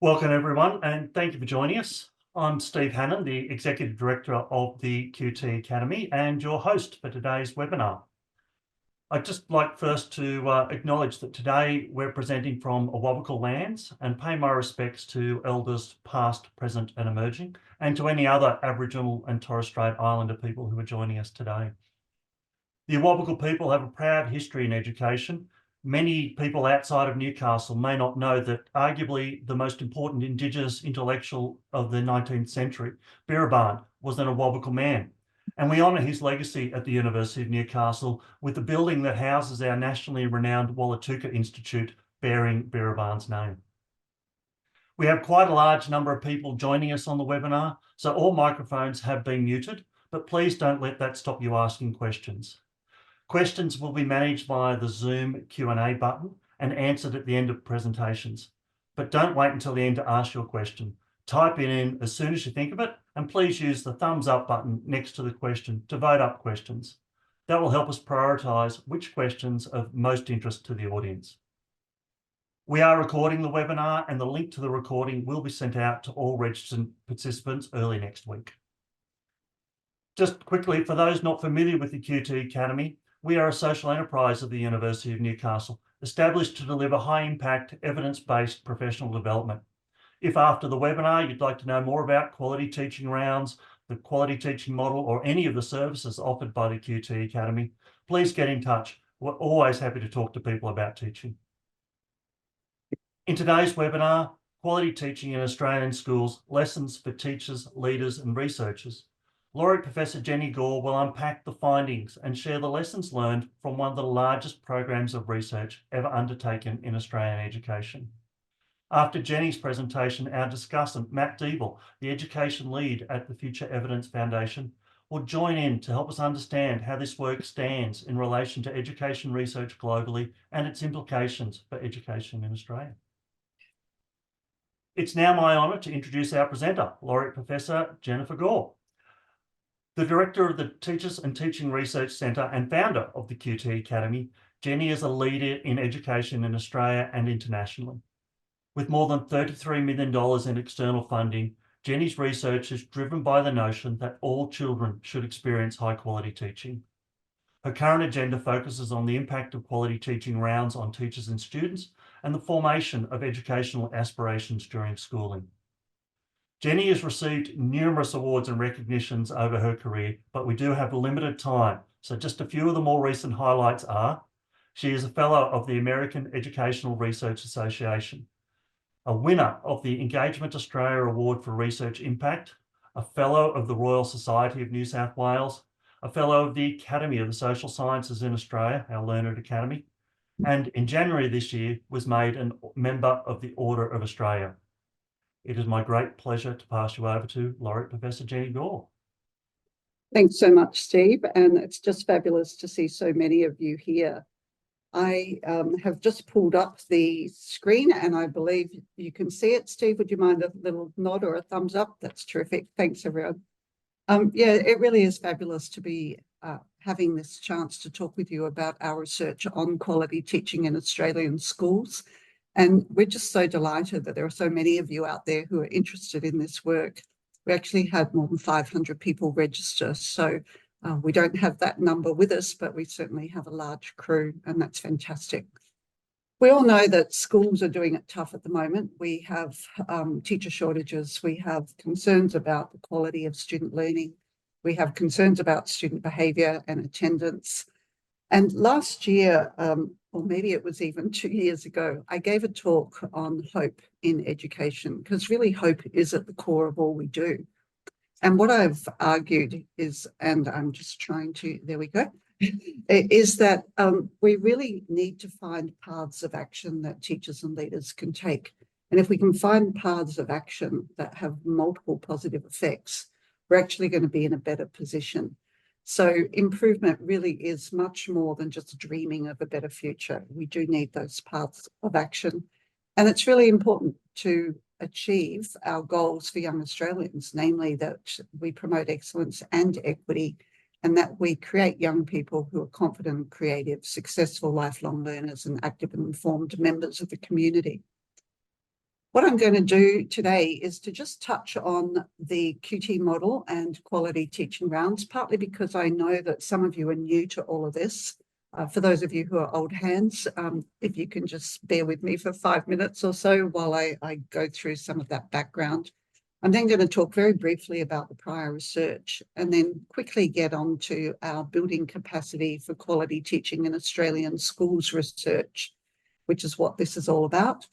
Welcome everyone, and thank you for joining us. I'm Steve Hannon, the Executive Director of the QT Academy and your host for today's webinar. I'd just like first to acknowledge that today we're presenting from Awabakal lands and pay my respects to elders past, present and emerging, and to any other Aboriginal and Torres Strait Islander people who are joining us today. The Awabakal people have a proud history in education. Many people outside of Newcastle may not know that arguably the most important Indigenous intellectual of the 19th century, Birrabban, was an Awabakal man. And we honour his legacy at the University of Newcastle with the building that houses our nationally renowned Wallatuka Institute bearing Birrabban's name. We have quite a large number of people joining us on the webinar, so all microphones have been muted, but please don't let that stop you asking questions. Questions will be managed via the Zoom Q&A button and answered at the end of presentations. But don't wait until the end to ask your question. Type it in as soon as you think of it, and please use the thumbs up button next to the question to vote up questions. That will help us prioritise which questions are of most interest to the audience. We are recording the webinar, and the link to the recording will be sent out to all registered participants early next week. Just quickly, for those not familiar with the QT Academy, we are a social enterprise of the University of Newcastle, established to deliver high-impact, evidence-based professional development. If after the webinar you'd like to know more about quality teaching rounds, the quality teaching model, or any of the services offered by the QT Academy, please get in touch. We're always happy to talk to people about teaching. In today's webinar, Quality Teaching in Australian Schools, Lessons for Teachers, Leaders and Researchers, Laureate Professor Jenny Gore will unpack the findings and share the lessons learned from one of the largest programs of research ever undertaken in Australian education. After Jenny's presentation, our discussant, Matt Deeble, the education lead at the Future Evidence Foundation, will join in to help us understand how this work stands in relation to education research globally and its implications for education in Australia. It's now my honour to introduce our presenter, Laureate Professor Jennifer Gore. The Director of the Teachers and Teaching Research Centre and founder of the QT Academy, Jenny is a leader in education in Australia and internationally. With more than $33 million in external funding, Jenny's research is driven by the notion that all children should experience high-quality teaching. Her current agenda focuses on the impact of quality teaching rounds on teachers and students and the formation of educational aspirations during schooling. Jenny has received numerous awards and recognitions over her career, but we do have limited time. So just a few of the more recent highlights are, she is a fellow of the American Educational Research Association, a winner of the Engagement Australia Award for Research Impact, a fellow of the Royal Society of New South Wales, a fellow of the Academy of the Social Sciences in Australia, our Learned Academy, and in January this year was made a member of the Order of Australia. It is my great pleasure to pass you over to Laureate Professor Jenny Gore. Thanks so much, Steve, and it's just fabulous to see so many of you here. I have just pulled up the screen and I believe you can see it. Steve, would you mind a little nod or a thumbs up? That's terrific. Thanks, everyone. Yeah, it really is fabulous to be having this chance to talk with you about our research on quality teaching in Australian schools. And we're just so delighted that there are so many of you out there who are interested in this work. We actually had more than 500 people register, so we don't have that number with us, but we certainly have a large crew, and that's fantastic. We all know that schools are doing it tough at the moment. We have teacher shortages. We have concerns about the quality of student learning. We have concerns about student behaviour and attendance. And last year, or maybe it was even 2 years ago, I gave a talk on hope in education, because really hope is at the core of all we do. And what I've argued is, and I'm just trying to, there we go, is that we really need to find paths of action that teachers and leaders can take. And if we can find paths of action that have multiple positive effects, we're actually going to be in a better position. So improvement really is much more than just dreaming of a better future. We do need those paths of action. And it's really important to achieve our goals for young Australians, namely that we promote excellence and equity, and that we create young people who are confident, creative, successful lifelong learners and active and informed members of the community. What I'm going to do today is to just touch on the QT model and quality teaching rounds, partly because I know that some of you are new to all of this. For those of you who are old hands, if you can just bear with me for 5 minutes or so while I go through some of that background. I'm then going to talk very briefly about the prior research and then quickly get on to our building capacity for quality teaching in Australian schools research, which is what this is all about.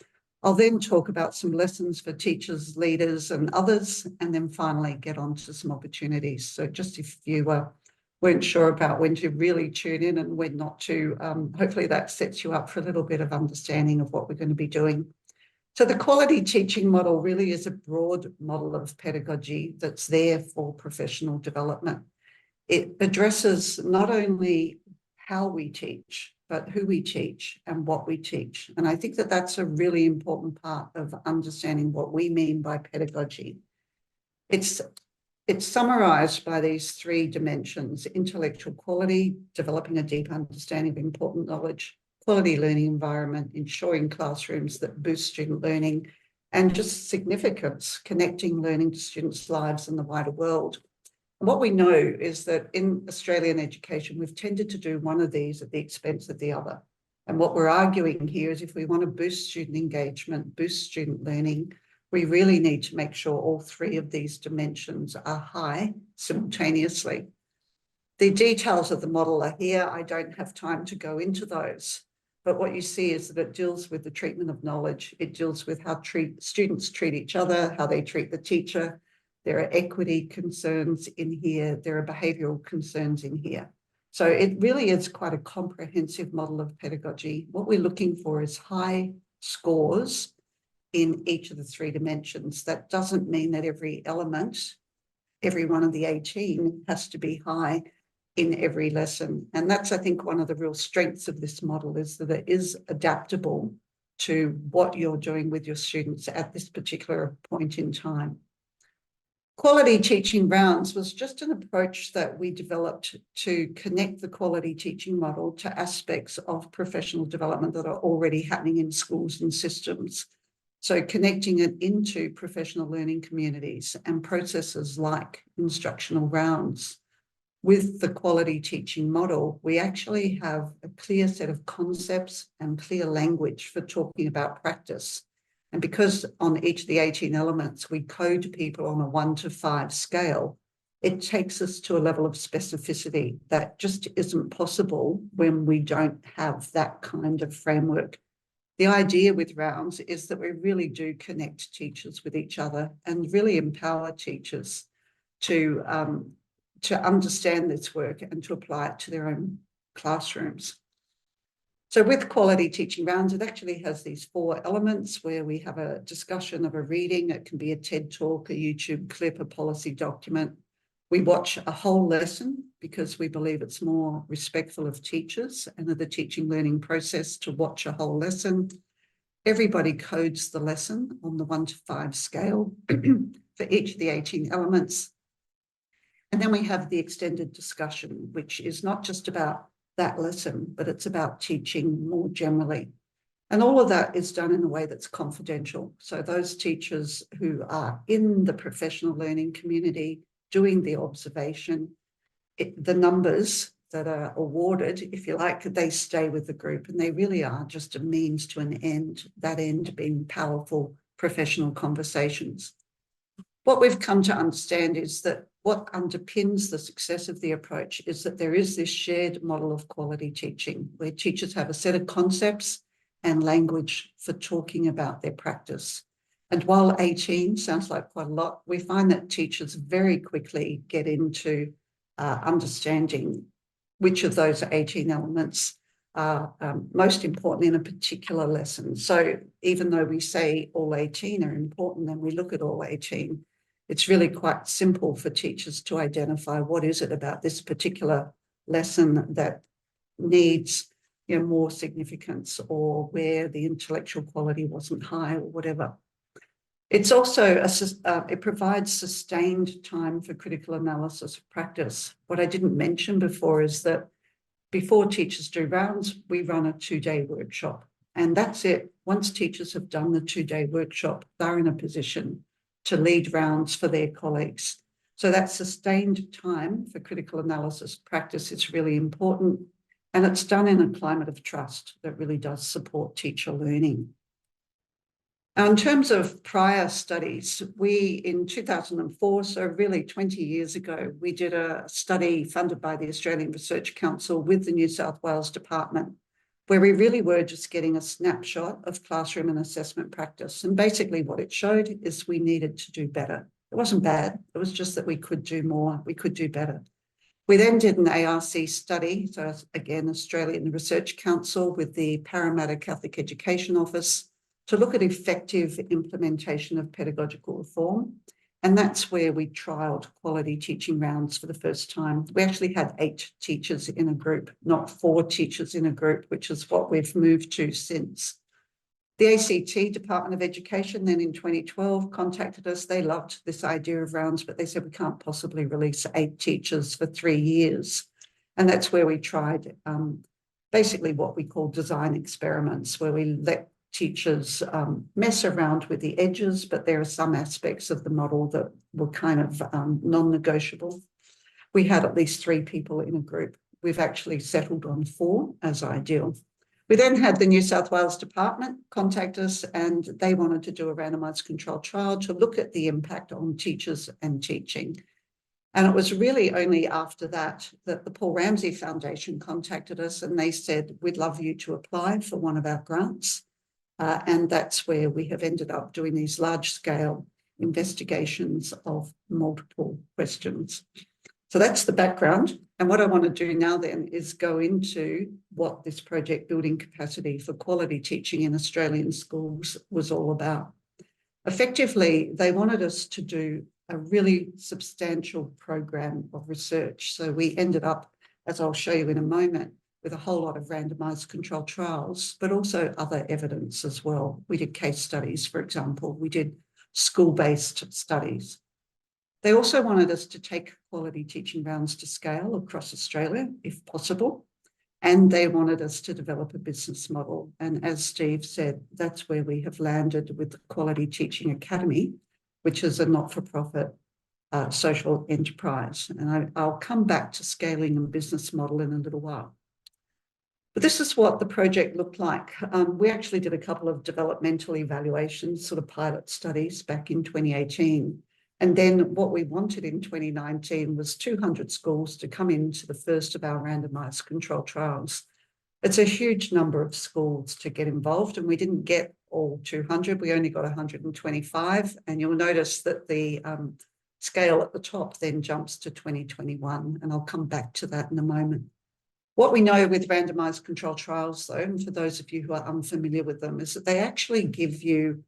I'll then talk about some lessons for teachers, leaders, and others, and then finally get on to some opportunities. So just if you weren't sure about when to really tune in and when not to, hopefully that sets you up for a little bit of understanding of what we're going to be doing. So the quality teaching model really is a broad model of pedagogy that's there for professional development. It addresses not only how we teach, but who we teach and what we teach. And I think that that's a really important part of understanding what we mean by pedagogy. It's summarized by these 3 dimensions: intellectual quality, developing a deep understanding of important knowledge; quality learning environment, ensuring classrooms that boost student learning; and just significance, connecting learning to students' lives and the wider world. What we know is that in Australian education, we've tended to do one of these at the expense of the other. And what we're arguing here is if we want to boost student engagement, boost student learning, we really need to make sure all 3 of these dimensions are high simultaneously. The details of the model are here. I don't have time to go into those. But what you see is that it deals with the treatment of knowledge. It deals with how students treat each other, how they treat the teacher. There are equity concerns in here. There are behavioural concerns in here. So it really is quite a comprehensive model of pedagogy. What we're looking for is high scores in each of the 3 dimensions. That doesn't mean that every element, every one of the 18 has to be high in every lesson. And that's, I think, one of the real strengths of this model, is that it is adaptable to what you're doing with your students at this particular point in time. Quality teaching rounds was just an approach that we developed to connect the quality teaching model to aspects of professional development that are already happening in schools and systems. So connecting it into professional learning communities and processes like instructional rounds. With the quality teaching model, we actually have a clear set of concepts and clear language for talking about practice. And because on each of the 18 elements, we code people on a 1 to 5 scale, it takes us to a level of specificity that just isn't possible when we don't have that kind of framework. The idea with rounds is that we really do connect teachers with each other and really empower teachers to understand this work and to apply it to their own classrooms. So with quality teaching rounds, it actually has these 4 elements where we have a discussion of a reading. It can be a TED talk, a YouTube clip, a policy document. We watch a whole lesson because we believe it's more respectful of teachers and of the teaching learning process to watch a whole lesson. Everybody codes the lesson on the 1 to 5 scale for each of the 18 elements. And then we have the extended discussion, which is not just about that lesson, but it's about teaching more generally. And all of that is done in a way that's confidential. So those teachers who are in the professional learning community doing the observation, the numbers that are awarded, if you like, they stay with the group, and they really are just a means to an end, that end being powerful professional conversations. What we've come to understand is that what underpins the success of the approach is that there is this shared model of quality teaching where teachers have a set of concepts and language for talking about their practice. And while 18 sounds like quite a lot, we find that teachers very quickly get into understanding which of those 18 elements are most important in a particular lesson. So even though we say all 18 are important and we look at all 18, it's really quite simple for teachers to identify what is it about this particular lesson that needs more significance, or where the intellectual quality wasn't high, or whatever. It's also, it provides sustained time for critical analysis of practice. What I didn't mention before is that before teachers do rounds, we run a 2-day workshop. And that's it. Once teachers have done the 2-day workshop, they're in a position to lead rounds for their colleagues. So that sustained time for critical analysis practice is really important. And it's done in a climate of trust that really does support teacher learning. Now, in terms of prior studies, we in 2004, so really 20 years ago, we did a study funded by the Australian Research Council with the New South Wales Department, where we really were just getting a snapshot of classroom and assessment practice. And basically what it showed is we needed to do better. It wasn't bad. It was just that we could do more. We could do better. We then did an ARC study. So again, Australian Research Council with the Parramatta Catholic Education Office to look at effective implementation of pedagogical reform. And that's where we trialled quality teaching rounds for the first time. We actually had 8 teachers in a group, not 4 teachers in a group, which is what we've moved to since. The ACT, Department of Education, then in 2012 contacted us. They loved this idea of rounds, but they said we can't possibly release 8 teachers for 3 years. And that's where we tried basically what we call design experiments, where we let teachers mess around with the edges, but there are some aspects of the model that were kind of non-negotiable. We had at least 3 people in a group. We've actually settled on 4 as ideal. We then had the New South Wales Department contact us, and they wanted to do a randomised controlled trial to look at the impact on teachers and teaching. And it was really only after that that the Paul Ramsay Foundation contacted us, and they said, we'd love you to apply for one of our grants. And that's where we have ended up doing these large-scale investigations of multiple questions. So that's the background. And what I want to do now then is go into what this project Building Capacity for Quality Teaching in Australian Schools was all about. Effectively, they wanted us to do a really substantial program of research. So we ended up, as I'll show you in a moment, with a whole lot of randomised controlled trials, but also other evidence as well. We did case studies, for example. We did school-based studies. They also wanted us to take quality teaching rounds to scale across Australia, if possible, and they wanted us to develop a business model. And as Steve said, that's where we have landed with the Quality Teaching Academy, which is a not-for-profit social enterprise. And I'll come back to scaling and business model in a little while. But this is what the project looked like. We actually did a couple of developmental evaluations, sort of pilot studies back in 2018. And then what we wanted in 2019 was 200 schools to come into the first of our randomised controlled trials. It's a huge number of schools to get involved, and we didn't get all 200. We only got 125. And you'll notice that the scale at the top then jumps to 2021. And I'll come back to that in a moment. What we know with randomised controlled trials, though, and for those of you who are unfamiliar with them, is that they actually give you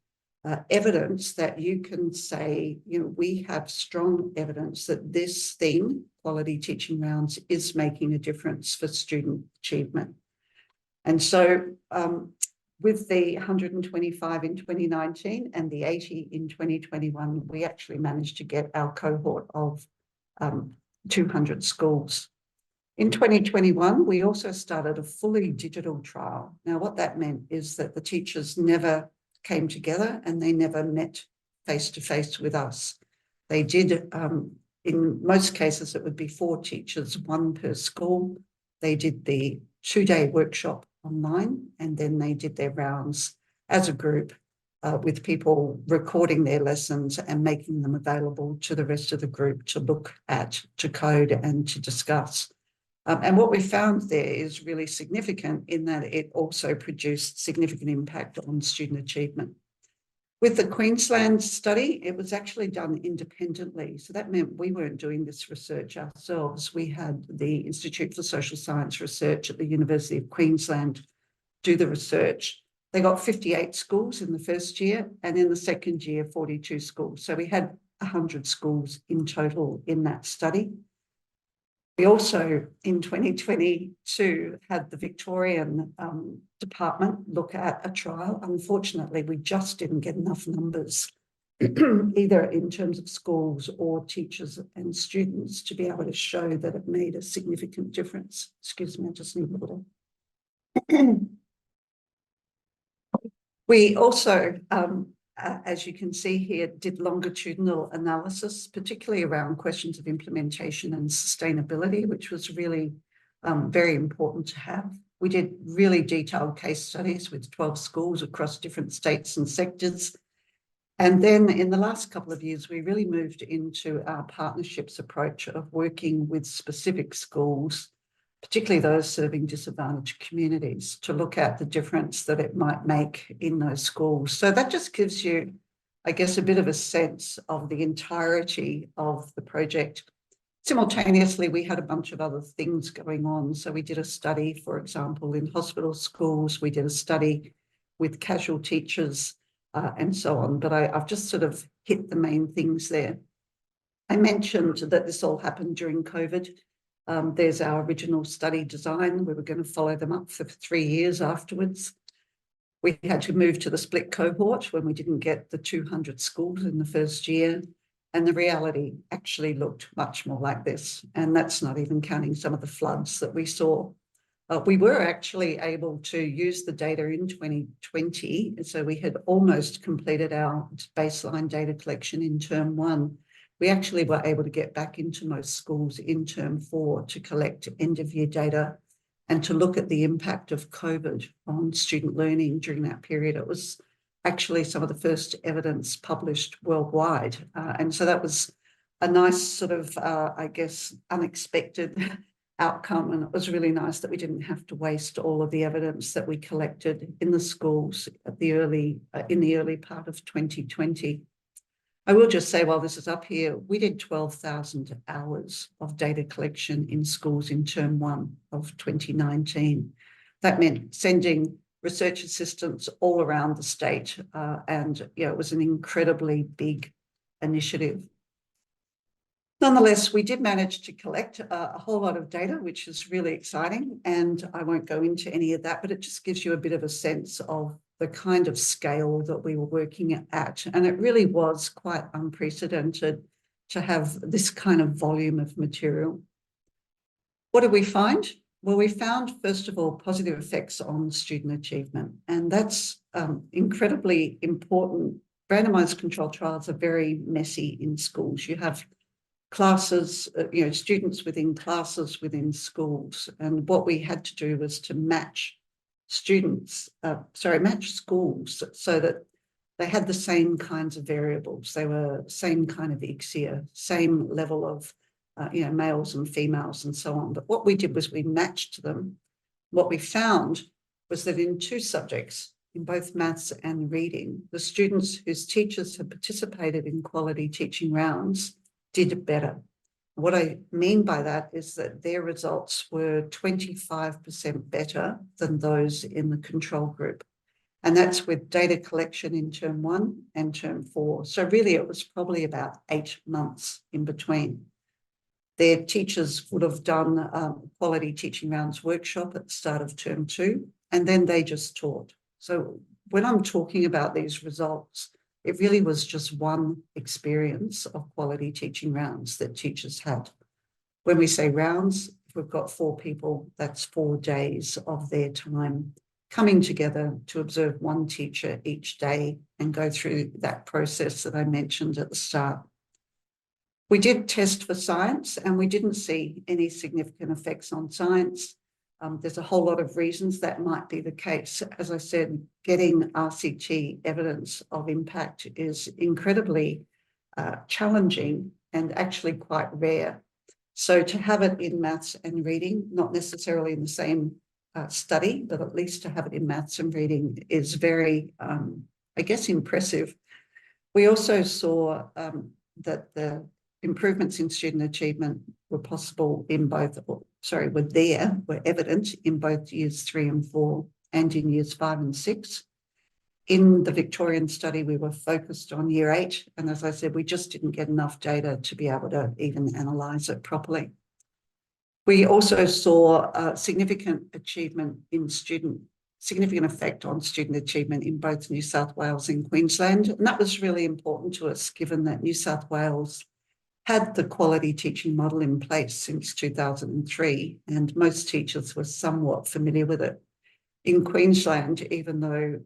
evidence that you can say, you know, we have strong evidence that this thing, quality teaching rounds, is making a difference for student achievement. And so with the 125 in 2019 and the 80 in 2021, we actually managed to get our cohort of 200 schools. In 2021, we also started a fully digital trial. Now, what that meant is that the teachers never came together and they never met face-to-face with us. They did, in most cases, it would be 4 teachers, 1 per school. They did the 2-day workshop online, and then they did their rounds as a group with people recording their lessons and making them available to the rest of the group to look at, to code and to discuss. And what we found there is really significant in that it also produced significant impact on student achievement. With the Queensland study, it was actually done independently. So that meant we weren't doing this research ourselves. We had the Institute for Social Science Research at the University of Queensland do the research. They got 58 schools in the first year, and in the second year, 42 schools. So we had 100 schools in total in that study. We also, in 2022, had the Victorian Department look at a trial. Unfortunately, we just didn't get enough numbers, either in terms of schools or teachers and students, to be able to show that it made a significant difference. Excuse me, I just need water. We also, as you can see here, did longitudinal analysis, particularly around questions of implementation and sustainability, which was really very important to have. We did really detailed case studies with 12 schools across different states and sectors. And then in the last couple of years, we really moved into our partnerships approach of working with specific schools, particularly those serving disadvantaged communities, to look at the difference that it might make in those schools. So that just gives you, I guess, a bit of a sense of the entirety of the project. Simultaneously, we had a bunch of other things going on. So we did a study, for example, in hospital schools. We did a study with casual teachers and so on. But I've just sort of hit the main things there. I mentioned that this all happened during COVID. There's our original study design. We were going to follow them up for 3 years afterwards. We had to move to the split cohort when we didn't get the 200 schools in the first year. And the reality actually looked much more like this. And that's not even counting some of the floods that we saw. We were actually able to use the data in 2020. So we had almost completed our baseline data collection in term 1. We actually were able to get back into most schools in term 4 to collect end of year data and to look at the impact of COVID on student learning during that period. It was actually some of the first evidence published worldwide. And so that was a nice sort of, I guess, unexpected outcome. And it was really nice that we didn't have to waste all of the evidence that we collected in the schools at the early part of 2020. I will just say, while this is up here, we did 12,000 hours of data collection in schools in term 1 of 2019. That meant sending research assistants all around the state. And yeah, it was an incredibly big initiative. Nonetheless, we did manage to collect a whole lot of data, which is really exciting. And I won't go into any of that, but it just gives you a bit of a sense of the kind of scale that we were working at. And it really was quite unprecedented to have this kind of volume of material. What did we find? Well, we found, first of all, positive effects on student achievement. And that's incredibly important. Randomized controlled trials are very messy in schools. You have classes, students within classes within schools. And what we had to do was to match schools so that they had the same kinds of variables. They were same kind of ICSIA, same level of males and females and so on. But what we did was we matched them. What we found was that in 2 subjects, in both maths and reading, the students whose teachers had participated in quality teaching rounds did better. What I mean by that is that their results were 25% better than those in the control group. And that's with data collection in term 1 and term 4. So really it was probably about 8 months in between. Their teachers would have done quality teaching rounds workshop at the start of term 2, and then they just taught. So when I'm talking about these results, it really was just one experience of quality teaching rounds that teachers had. When we say rounds, if we've got 4 people, that's 4 days of their time coming together to observe one teacher each day and go through that process that I mentioned at the start. We did test for science and we didn't see any significant effects on science. There's a whole lot of reasons that might be the case. As I said, getting RCT evidence of impact is incredibly challenging and actually quite rare. So to have it in maths and reading, not necessarily in the same study, but at least to have it in maths and reading is very, impressive. We also saw that the improvements in student achievement were possible in both, were evident in both years 3 and 4 and in years 5 and 6. In the Victorian study, we were focused on year 8. And as I said, we just didn't get enough data to be able to even analyse it properly. We also saw significant effect on student achievement in both New South Wales and Queensland. And that was really important to us, given that New South Wales had the quality teaching model in place since 2003, and most teachers were somewhat familiar with it. In Queensland, even though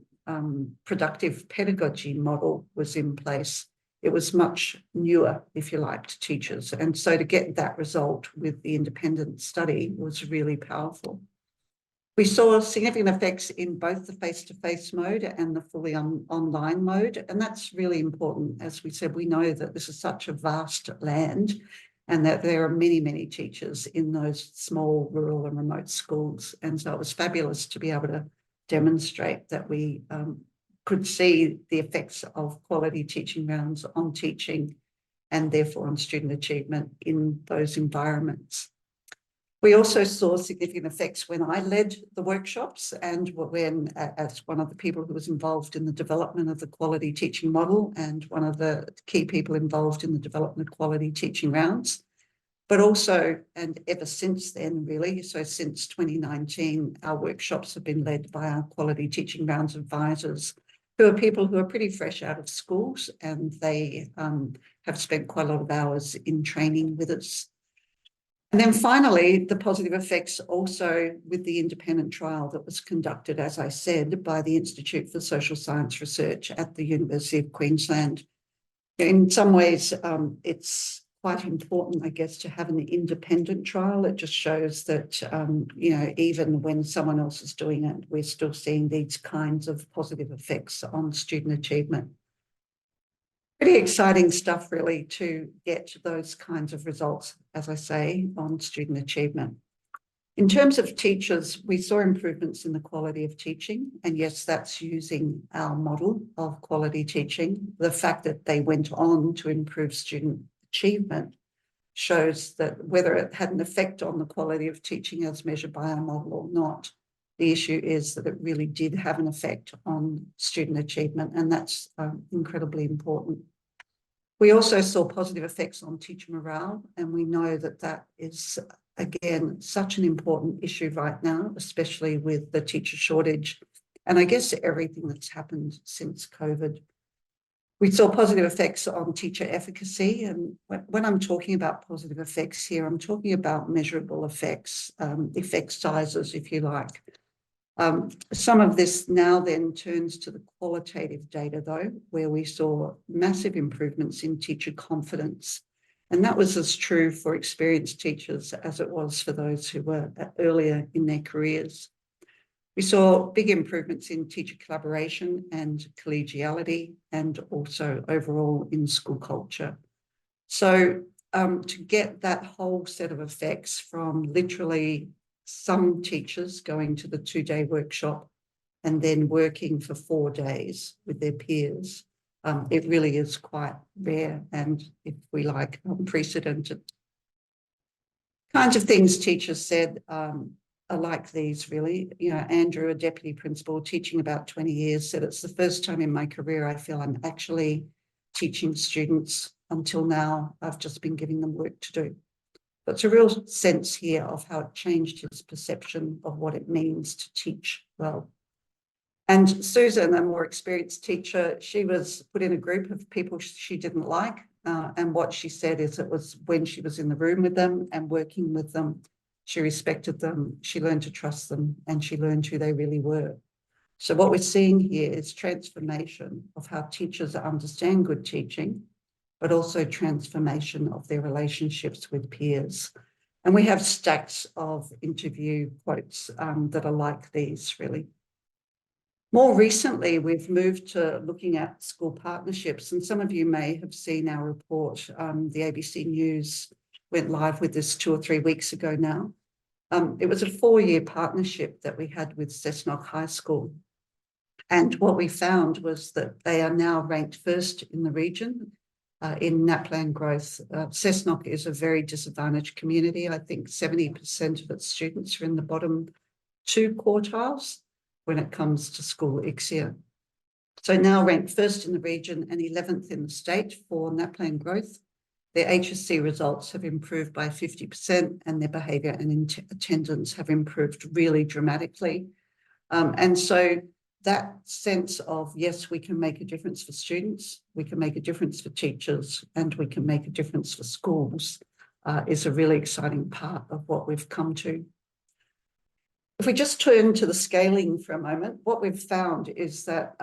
productive pedagogy model was in place. It was much newer, if you like, to teachers. And so to get that result with the independent study was really powerful. We saw significant effects in both the face-to-face mode and the fully online mode. And that's really important. As we said, we know that this is such a vast land and that there are many, many teachers in those small, rural and remote schools. And so it was fabulous to be able to demonstrate that we could see the effects of quality teaching rounds on teaching and therefore on student achievement in those environments. We also saw significant effects when I led the workshops and when, as one of the people who was involved in the development of the quality teaching model and one of the key people involved in the development of quality teaching rounds. But also, and ever since then, really, so since 2019, our workshops have been led by our quality teaching rounds advisors, who are people who are pretty fresh out of schools, and they have spent quite a lot of hours in training with us. And then finally, the positive effects also with the independent trial that was conducted, as I said, by the Institute for Social Science Research at the University of Queensland. In some ways, it's quite important, I guess, to have an independent trial. It just shows that, even when someone else is doing it, we're still seeing these kinds of positive effects on student achievement. Pretty exciting stuff, really, to get those kinds of results, as I say, on student achievement. In terms of teachers, we saw improvements in the quality of teaching. And yes, that's using our model of quality teaching. The fact that they went on to improve student achievement shows that whether it had an effect on the quality of teaching as measured by our model or not, the issue is that it really did have an effect on student achievement, and that's incredibly important. We also saw positive effects on teacher morale, and we know that that is, again, such an important issue right now, especially with the teacher shortage, and I guess everything that's happened since COVID. We saw positive effects on teacher efficacy, and when I'm talking about positive effects here, I'm talking about measurable effects, effect sizes, if you like. Some of this now then turns to the qualitative data, though, where we saw massive improvements in teacher confidence. And that was as true for experienced teachers as it was for those who were earlier in their careers. We saw big improvements in teacher collaboration and collegiality, and also overall in school culture. So to get that whole set of effects from literally some teachers going to the 2-day workshop and then working for 4 days with their peers, it really is quite rare and, if we like, unprecedented. Kinds of things teachers said are like these, really. Andrew, a deputy principal teaching about 20 years, said, "It's the first time in my career I feel I'm actually teaching students. Until now, I've just been giving them work to do." But it's a real sense here of how it changed his perception of what it means to teach well. And Susan, a more experienced teacher, she was put in a group of people she didn't like. And what she said is it was when she was in the room with them and working with them, she respected them, she learned to trust them, and she learned who they really were. So what we're seeing here is transformation of how teachers understand good teaching, but also transformation of their relationships with peers. And we have stacks of interview quotes that are like these, really. More recently, we've moved to looking at school partnerships, and some of you may have seen our report. The ABC News went live with this 2 or 3 weeks ago now. It was a 4-year partnership that we had with Cessnock High School. And what we found was that they are now ranked first in the region in NAPLAN growth. Cessnock is a very disadvantaged community. I think 70% of its students are in the bottom 2 quartiles when it comes to school ICSEA. So now ranked first in the region and 11th in the state for NAPLAN growth. Their HSC results have improved by 50%, and their behaviour and attendance have improved really dramatically. And so that sense of, yes, we can make a difference for students, we can make a difference for teachers, and we can make a difference for schools is a really exciting part of what we've come to. If we just turn to the scaling for a moment, what we've found is that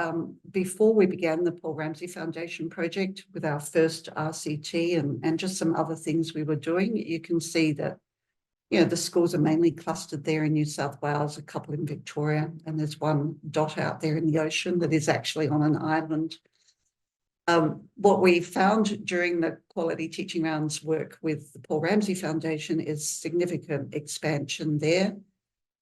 before we began the Paul Ramsay Foundation project with our first RCT and just some other things we were doing, you can see that, you know, the schools are mainly clustered there in New South Wales, a couple in Victoria, and there's one dot out there in the ocean that is actually on an island. What we found during the quality teaching rounds work with the Paul Ramsay Foundation is significant expansion there.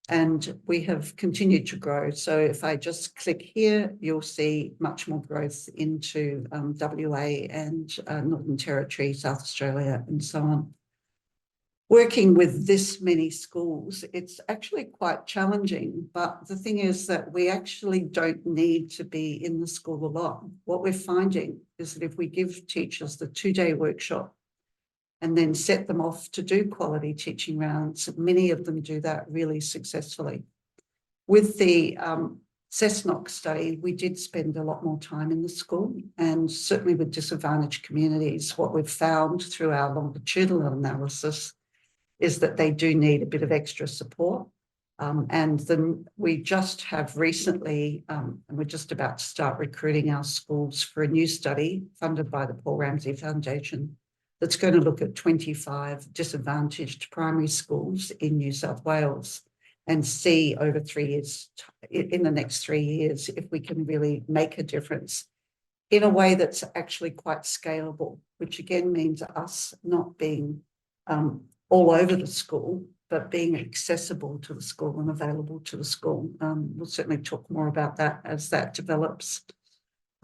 And we have continued to grow. So if I just click here, you'll see much more growth into WA and Northern Territory, South Australia, and so on. Working with this many schools, it's actually quite challenging. But the thing is that we actually don't need to be in the school a lot. What we're finding is that if we give teachers the 2-day workshop and then set them off to do quality teaching rounds, many of them do that really successfully. With the CESNOC study, we did spend a lot more time in the school, and certainly with disadvantaged communities, what we've found through our longitudinal analysis is that they do need a bit of extra support. And then we just have recently, and we're just about to start recruiting our schools for a new study funded by the Paul Ramsay Foundation that's going to look at 25 disadvantaged primary schools in New South Wales and see over 3 years, in the next 3 years, if we can really make a difference in a way that's actually quite scalable, which again means us not being all over the school, but being accessible to the school and available to the school. We'll certainly talk more about that as that develops.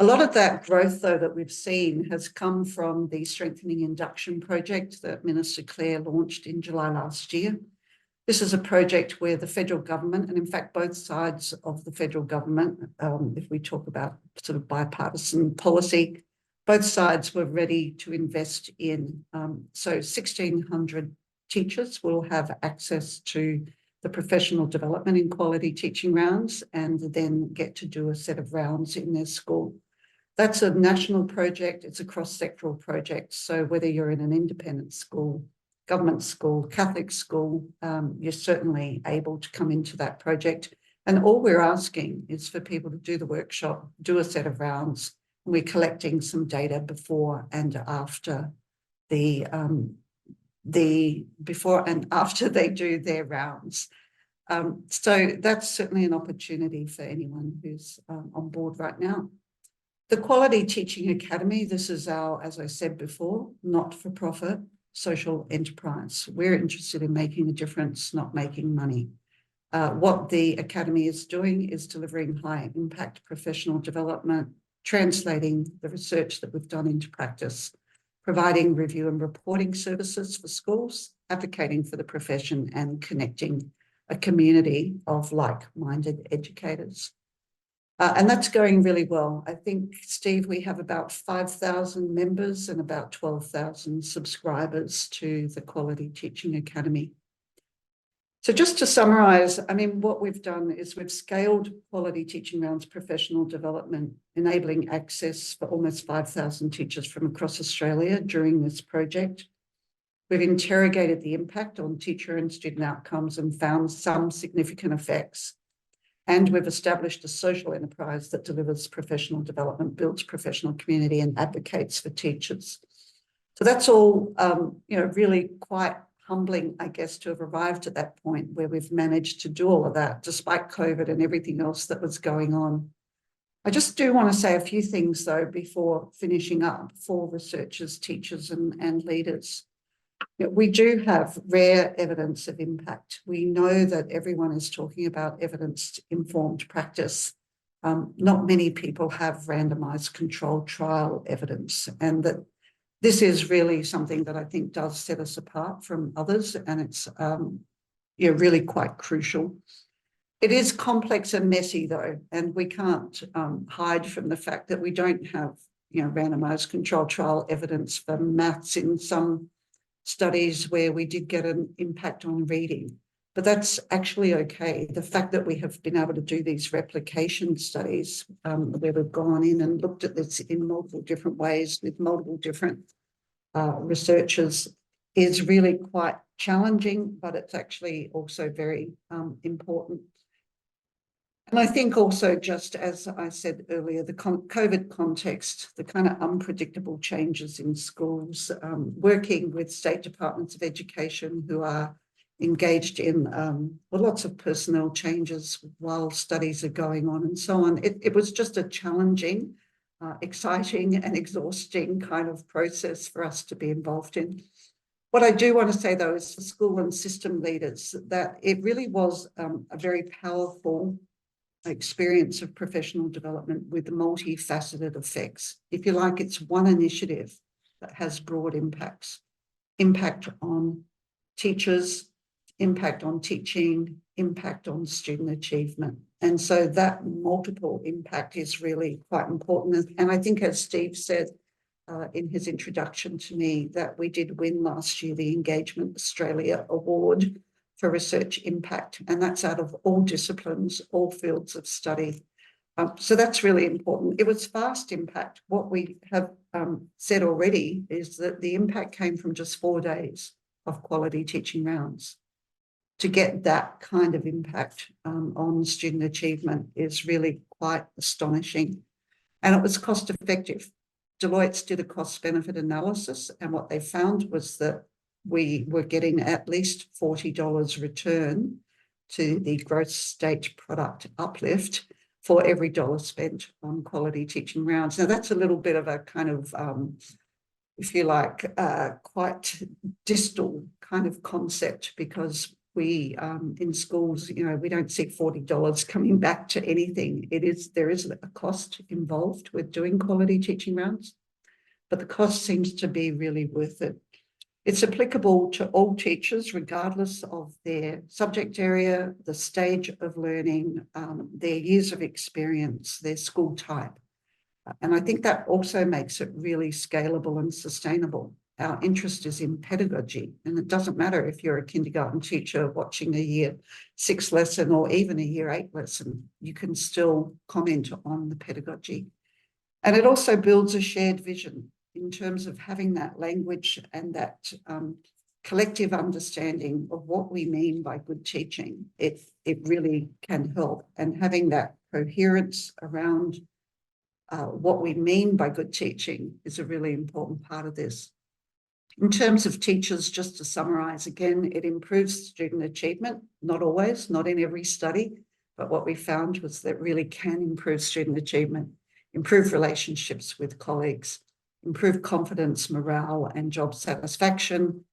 A lot of that growth, though, that we've seen has come from the Strengthening Induction project that Minister Clare launched in July last year. This is a project where the federal government, and in fact both sides of the federal government, if we talk about sort of bipartisan policy, both sides were ready to invest in. So 1,600 teachers will have access to the professional development in quality teaching rounds and then get to do a set of rounds in their school. That's a national project. It's a cross-sectoral project. So whether you're in an independent school, government school, Catholic school, you're certainly able to come into that project. And all we're asking is for people to do the workshop, do a set of rounds. And we're collecting some data before and after before and after they do their rounds. So that's certainly an opportunity for anyone who's on board right now. The Quality Teaching Academy, this is our, as I said before, not-for-profit social enterprise. We're interested in making a difference, not making money. What the Academy is doing is delivering high impact professional development, translating the research that we've done into practice, providing review and reporting services for schools, advocating for the profession, and connecting a community of like-minded educators. And that's going really well. I think, Steve, we have about 5,000 members and about 12,000 subscribers to the Quality Teaching Academy. So just to summarise, I mean, what we've done is we've scaled quality teaching rounds professional development, enabling access for almost 5,000 teachers from across Australia during this project. We've interrogated the impact on teacher and student outcomes and found some significant effects. And we've established a social enterprise that delivers professional development, builds professional community, and advocates for teachers. So that's all, really quite humbling, I guess, to have arrived at that point where we've managed to do all of that, despite COVID and everything else that was going on. I just do want to say a few things, though, before finishing up for researchers, teachers, and leaders. We do have rare evidence of impact. We know that everyone is talking about evidence-informed practice. Not many people have randomized controlled trial evidence, and that this is really something that I think does set us apart from others, and it's really quite crucial. It is complex and messy, though, and we can't hide from the fact that we don't have randomized controlled trial evidence for maths in some studies where we did get an impact on reading, but that's actually okay. The fact that we have been able to do these replication studies where we've gone in and looked at this in multiple different ways with multiple different researchers is really quite challenging, but it's actually also very important. And I think also, just as I said earlier, the COVID context, the kind of unpredictable changes in schools, working with state departments of education who are engaged in lots of personnel changes while studies are going on and so on. It was just a challenging, exciting and exhausting kind of process for us to be involved in. What I do want to say, though, is for school and system leaders, that it really was a very powerful experience of professional development with multifaceted effects. If you like, it's one initiative that has broad impacts: impact on teachers, impact on teaching, impact on student achievement. And so that multiple impact is really quite important. And I think, as Steve said in his introduction to me, that we did win last year the Engagement Australia Award for research impact, and that's out of all disciplines, all fields of study. So that's really important. It was fast impact. What we have said already is that the impact came from just 4 days of quality teaching rounds. To get that kind of impact on student achievement is really quite astonishing. And it was cost effective. Deloitte did a cost benefit analysis, and what they found was that we were getting at least $40 return to the gross state product uplift for every dollar spent on quality teaching rounds. Now, that's a little bit of a kind of, if you like, quite distal kind of concept, because we, in schools, you know, we don't see $40 coming back to anything. There is a cost involved with doing quality teaching rounds, but the cost seems to be really worth it. It's applicable to all teachers, regardless of their subject area, the stage of learning, their years of experience, their school type. And I think that also makes it really scalable and sustainable. Our interest is in pedagogy, and it doesn't matter if you're a kindergarten teacher watching a year 6 lesson or even a year 8 lesson, you can still comment on the pedagogy. And it also builds a shared vision in terms of having that language and that collective understanding of what we mean by good teaching. It really can help, and having that coherence around what we mean by good teaching is a really important part of this. In terms of teachers, just to summarize again, it improves student achievement, not always, not in every study, but what we found was that really can improve student achievement, improve relationships with colleagues, improve confidence, morale, and job satisfaction.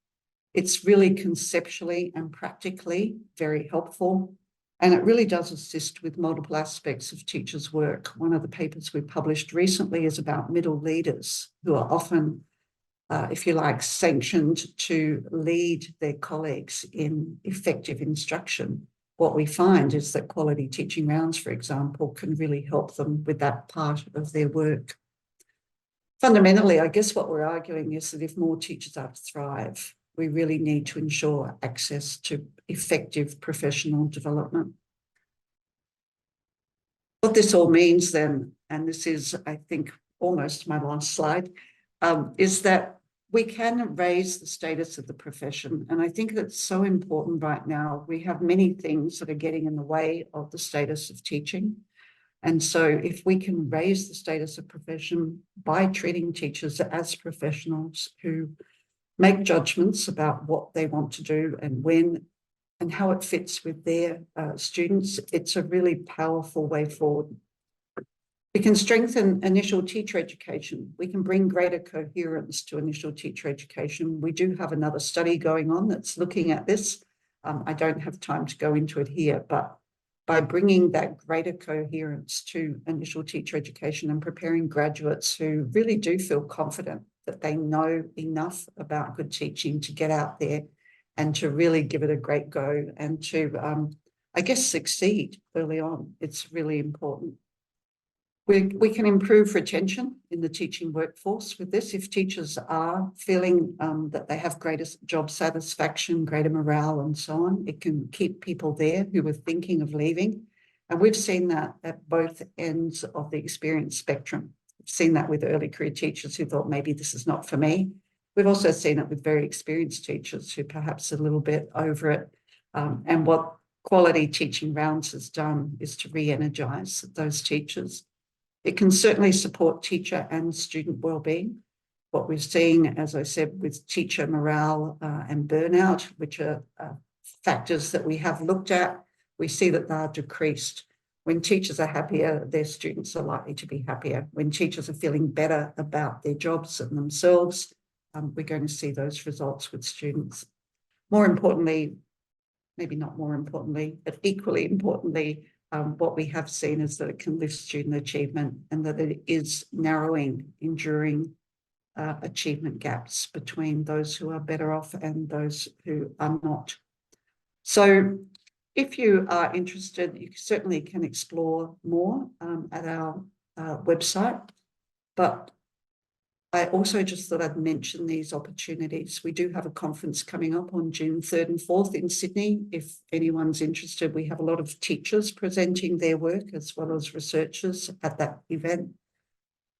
It's really conceptually and practically very helpful, and it really does assist with multiple aspects of teachers' work. One of the papers we published recently is about middle leaders who are often, if you like, sanctioned to lead their colleagues in effective instruction. What we find is that quality teaching rounds, for example, can really help them with that part of their work. Fundamentally, I guess what we're arguing is that if more teachers are to thrive, we really need to ensure access to effective professional development. What this all means then, and this is, I think, almost my last slide, is that we can raise the status of the profession. And I think that's so important right now. We have many things that are getting in the way of the status of teaching. And so if we can raise the status of profession by treating teachers as professionals who make judgments about what they want to do and when and how it fits with their students, it's a really powerful way forward. We can strengthen initial teacher education. We can bring greater coherence to initial teacher education. We do have another study going on that's looking at this. I don't have time to go into it here, but by bringing that greater coherence to initial teacher education and preparing graduates who really do feel confident that they know enough about good teaching to get out there and to really give it a great go and to, I guess, succeed early on. It's really important. We can improve retention in the teaching workforce with this. If teachers are feeling that they have greater job satisfaction, greater morale, and so on, it can keep people there who were thinking of leaving. And we've seen that at both ends of the experience spectrum. We've seen that with early career teachers who thought maybe this is not for me. We've also seen it with very experienced teachers who perhaps are a little bit over it. And what quality teaching rounds has done is to re-energise those teachers. It can certainly support teacher and student wellbeing. What we're seeing, as I said, with teacher morale and burnout, which are factors that we have looked at, we see that they are decreased. When teachers are happier, their students are likely to be happier. When teachers are feeling better about their jobs and themselves, we're going to see those results with students. More importantly, maybe not more importantly, but equally importantly, what we have seen is that it can lift student achievement and that it is narrowing enduring achievement gaps between those who are better off and those who are not. So if you are interested, you certainly can explore more at our website, but I also just thought I'd mention these opportunities. We do have a conference coming up on June 3rd and 4th in Sydney. If anyone's interested, we have a lot of teachers presenting their work as well as researchers at that event.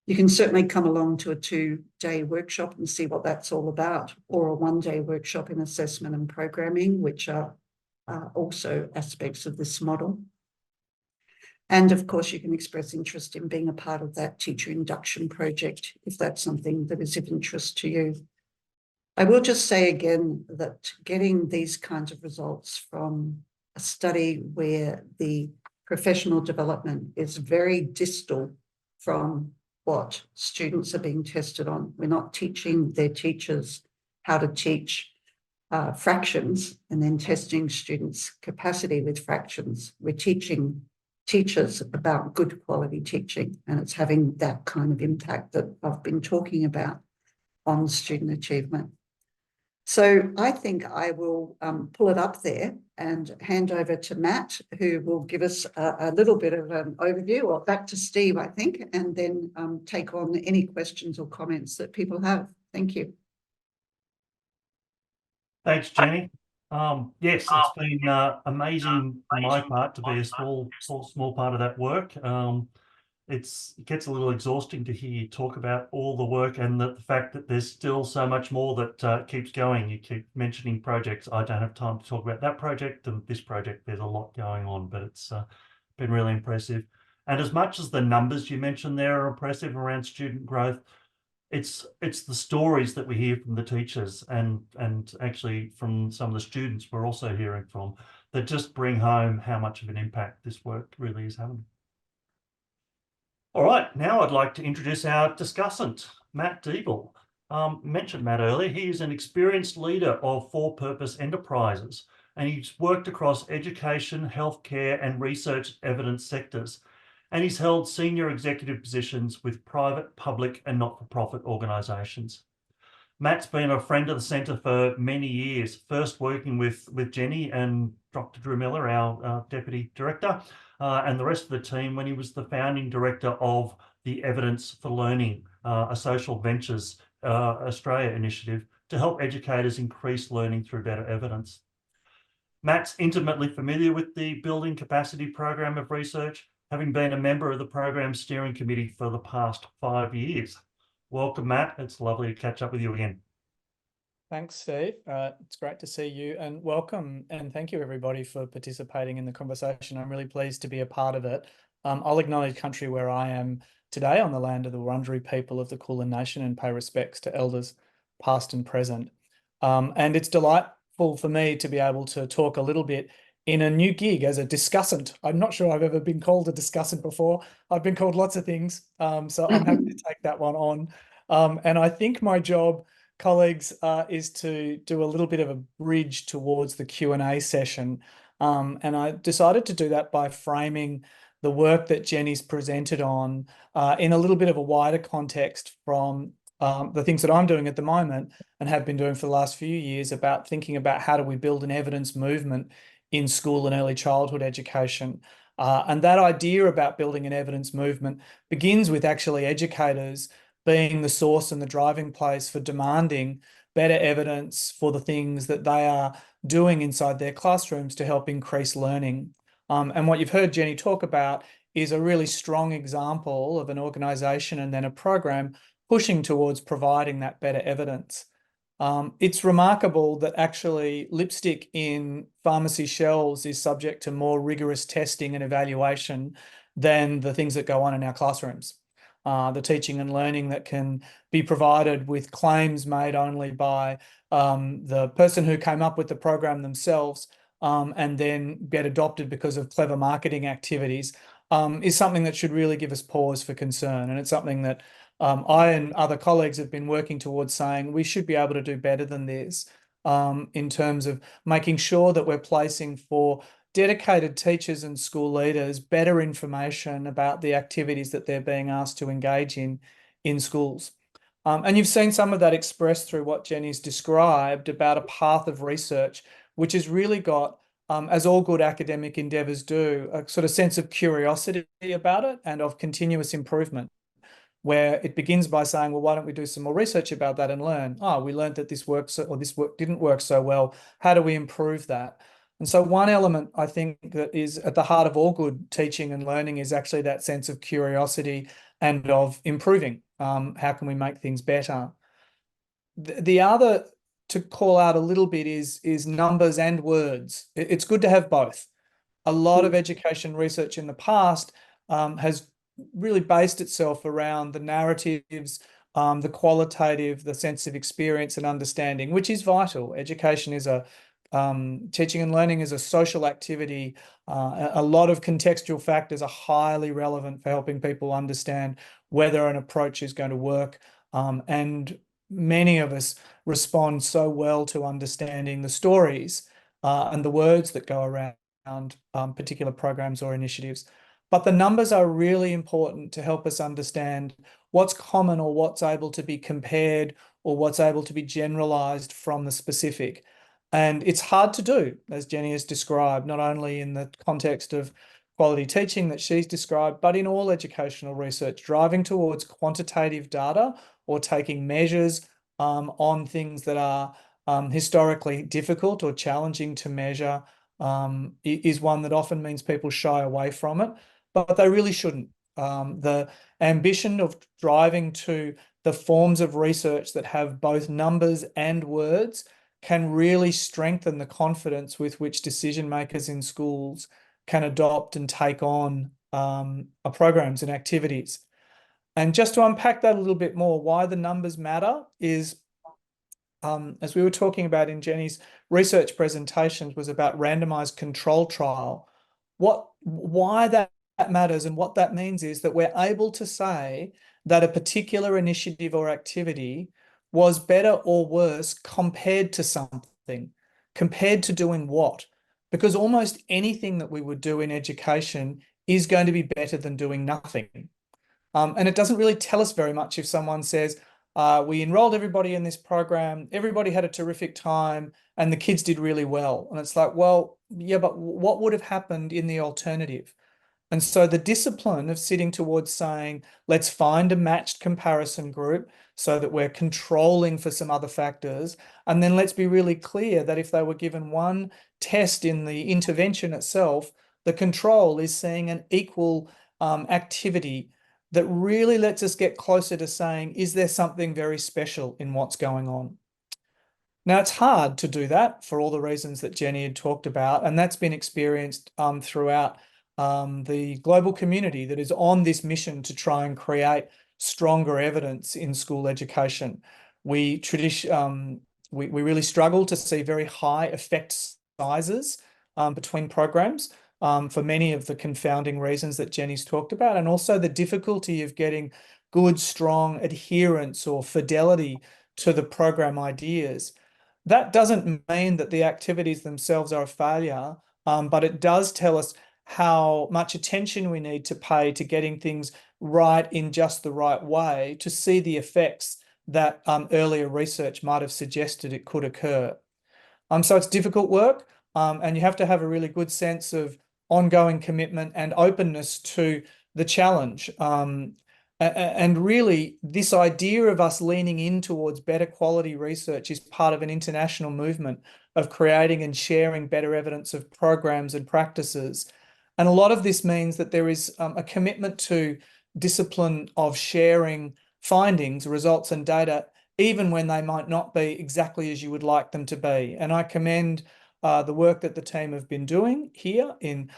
You can certainly come along to a 2-day workshop and see what that's all about, or a 1-day workshop in assessment and programming, which are also aspects of this model. And of course, you can express interest in being a part of that teacher induction project if that's something that is of interest to you. I will just say again that getting these kinds of results from a study where the professional development is very distal from what students are being tested on. We're not teaching their teachers how to teach fractions and then testing students' capacity with fractions. We're teaching teachers about good quality teaching, and it's having that kind of impact that I've been talking about on student achievement. So I think I will pull it up there and hand over to Matt, who will give us a little bit of an overview, or back to Steve, I think, and then take on any questions or comments that people have. Thank you. Thanks, Jenny. Yes, it's been amazing for my part to be a small part of that work. It gets a little exhausting to hear you talk about all the work and the fact that there's still so much more that keeps going. You keep mentioning projects. I don't have time to talk about that project and this project. There's a lot going on, but it's been really impressive. And as much as the numbers you mentioned there are impressive around student growth, it's the stories that we hear from the teachers and actually from some of the students we're also hearing from that just bring home how much of an impact this work really is having. All right, now I'd like to introduce our discussant, Matt Deeble. Mentioned Matt earlier. He is an experienced leader of for-purpose enterprises, and he's worked across education, healthcare, and research evidence sectors. And he's held senior executive positions with private, public, and not-for-profit organisations. Matt's been a friend of the Centre for many years, first working with Jenny and Dr. Drew Miller, our Deputy Director, and the rest of the team when he was the founding director of the Evidence for Learning, a social ventures Australia initiative to help educators increase learning through better evidence. Matt's intimately familiar with the Building Capacity Program of Research, having been a member of the program steering committee for the past 5 years. Welcome, Matt. It's lovely to catch up with you again. Thanks, Steve. It's great to see you, and welcome and thank you everybody for participating in the conversation. I'm really pleased to be a part of it. I'll acknowledge country where I am today on the land of the Wurundjeri people of the Kulin Nation and pay respects to elders past and present. And it's delightful for me to be able to talk a little bit in a new gig as a discussant. I'm not sure I've ever been called a discussant before. I've been called lots of things, so I'm happy to take that one on. And I think my job, colleagues, is to do a little bit of a bridge towards the Q&A session. And I decided to do that by framing the work that Jenny's presented on in a little bit of a wider context from the things that I'm doing at the moment and have been doing for the last few years about thinking about how do we build an evidence movement in school and early childhood education. And that idea about building an evidence movement begins with actually educators being the source and the driving place for demanding better evidence for the things that they are doing inside their classrooms to help increase learning. And what you've heard Jenny talk about is a really strong example of an organisation and then a program pushing towards providing that better evidence. It's remarkable that actually lipstick in pharmacy shelves is subject to more rigorous testing and evaluation than the things that go on in our classrooms. The teaching and learning that can be provided with claims made only by the person who came up with the program themselves, and then get adopted because of clever marketing activities, is something that should really give us pause for concern. And it's something that I and other colleagues have been working towards, saying we should be able to do better than this, in terms of making sure that we're placing for dedicated teachers and school leaders better information about the activities that they're being asked to engage in schools. And you've seen some of that expressed through what Jenny's described about a path of research, which has really got, as all good academic endeavours do, a sort of sense of curiosity about it and of continuous improvement, where it begins by saying, well, why don't we do some more research about that and learn? Oh, we learned that this works, or this didn't work so well. How do we improve that? And so one element I think that is at the heart of all good teaching and learning is actually that sense of curiosity and of improving. How can we make things better? The other to call out a little bit is numbers and words. It's good to have both. A lot of education research in the past has really based itself around the narratives, the qualitative, the sense of experience and understanding, which is vital. Education is teaching and learning is a social activity. A lot of contextual factors are highly relevant for helping people understand whether an approach is going to work. And many of us respond so well to understanding the stories and the words that go around particular programs or initiatives. But the numbers are really important to help us understand what's common or what's able to be compared or what's able to be generalized from the specific. And it's hard to do, as Jenny has described, not only in the context of quality teaching that she's described, but in all educational research, driving towards quantitative data or taking measures on things that are historically difficult or challenging to measure is one that often means people shy away from it, but they really shouldn't. The ambition of driving to the forms of research that have both numbers and words can really strengthen the confidence with which decision makers in schools can adopt and take on programs and activities. And just to unpack that a little bit more, why the numbers matter is, as we were talking about in Jenny's research presentations, was about randomized control trial. Why that matters and what that means is that we're able to say that a particular initiative or activity was better or worse compared to something. Compared to doing what? Because almost anything that we would do in education is going to be better than doing nothing. And it doesn't really tell us very much if someone says, we enrolled everybody in this program, everybody had a terrific time, and the kids did really well. And it's like, well, yeah, but what would have happened in the alternative? And so the discipline of sitting towards saying, let's find a matched comparison group so that we're controlling for some other factors. And then let's be really clear that if they were given one test in the intervention itself, the control is seeing an equal activity that really lets us get closer to saying, is there something very special in what's going on? Now, it's hard to do that for all the reasons that Jenny had talked about, and that's been experienced throughout the global community that is on this mission to try and create stronger evidence in school education. We really struggle to see very high effect sizes between programs for many of the confounding reasons that Jenny's talked about, and also the difficulty of getting good, strong adherence or fidelity to the program ideas. That doesn't mean that the activities themselves are a failure, but it does tell us how much attention we need to pay to getting things right in just the right way to see the effects that earlier research might have suggested it could occur. So it's difficult work, and you have to have a really good sense of ongoing commitment and openness to the challenge. And really, this idea of us leaning in towards better quality research is part of an international movement of creating and sharing better evidence of programs and practices. And a lot of this means that there is a commitment to discipline of sharing findings, results, and data even when they might not be exactly as you would like them to be. And I commend the work that the team have been doing here in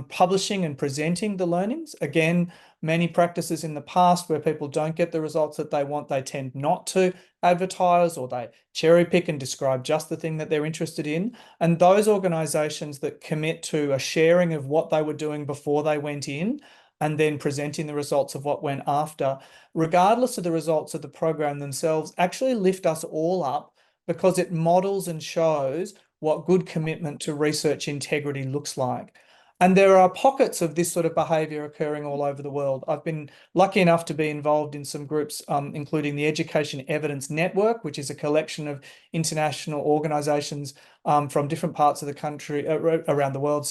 publishing and presenting the learnings. Again, many practices in the past where people don't get the results that they want, they tend not to advertise, or they cherry pick and describe just the thing that they're interested in. And those organisations that commit to a sharing of what they were doing before they went in, and then presenting the results of what went after, regardless of the results of the program themselves, actually lift us all up, because it models and shows what good commitment to research integrity looks like. And there are pockets of this sort of behaviour occurring all over the world. I've been lucky enough to be involved in some groups, including the Education Evidence Network, which is a collection of international organisations from different parts of the country, around the world,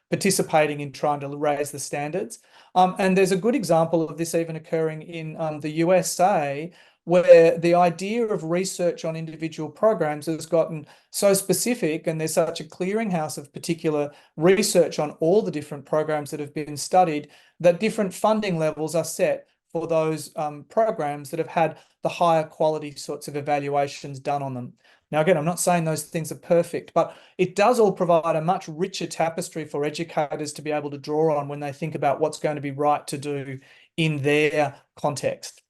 participating in trying to raise the standards. And there's a good example of this even occurring in the USA, where the idea of research on individual programs has gotten so specific, and there's such a clearinghouse of particular research on all the different programs that have been studied, that different funding levels are set for those programs that have had the higher quality sorts of evaluations done on them. Now, again, I'm not saying those things are perfect, but it does all provide a much richer tapestry for educators to be able to draw on when they think about what's going to be right to do in their context.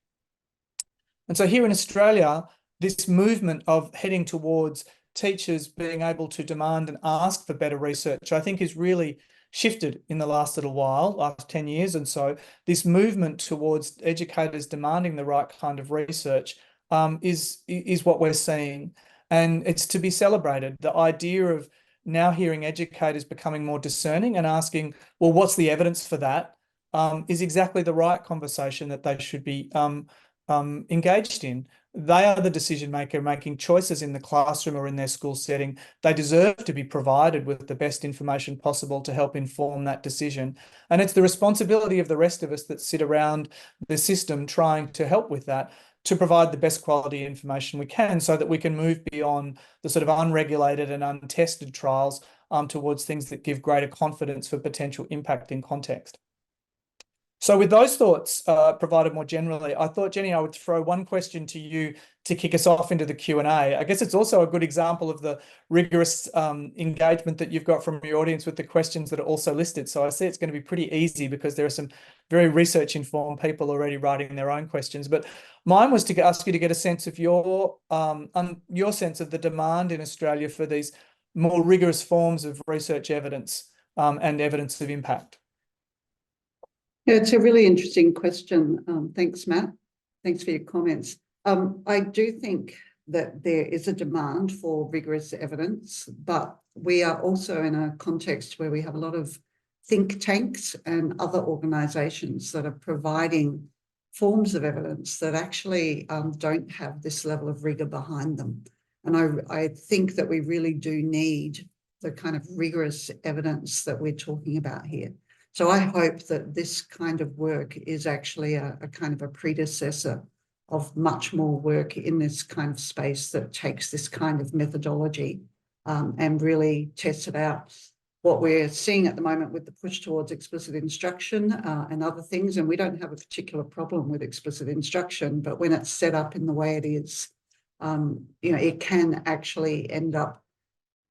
And so here in Australia, this movement of heading towards teachers being able to demand and ask for better research, I think is really shifted in the last little while, last 10 years. And so this movement towards educators demanding the right kind of research is what we're seeing. And it's to be celebrated. The idea of now hearing educators becoming more discerning and asking, well, what's the evidence for that, is exactly the right conversation that they should be engaged in. They are the decision maker making choices in the classroom or in their school setting. They deserve to be provided with the best information possible to help inform that decision. And it's the responsibility of the rest of us that sit around the system trying to help with that, to provide the best quality information we can, so that we can move beyond the sort of unregulated and untested trials towards things that give greater confidence for potential impact in context. So with those thoughts provided more generally, I thought, Jenny, I would throw one question to you to kick us off into the Q&A. I guess it's also a good example of the rigorous engagement that you've got from your audience with the questions that are also listed. So I see it's going to be pretty easy, because there are some very research-informed people already writing their own questions. But mine was to ask you to get a sense of your sense of the demand in Australia for these more rigorous forms of research evidence and evidence of impact. Yeah, it's a really interesting question. Thanks, Matt. Thanks for your comments. I do think that there is a demand for rigorous evidence, but we are also in a context where we have a lot of think tanks and other organisations that are providing forms of evidence that actually don't have this level of rigour behind them. And I think that we really do need the kind of rigorous evidence that we're talking about here. So I hope that this kind of work is actually a kind of a predecessor of much more work in this kind of space that takes this kind of methodology and really tests it out. What we're seeing at the moment with the push towards explicit instruction and other things, and we don't have a particular problem with explicit instruction, but when it's set up in the way it is, it can actually end up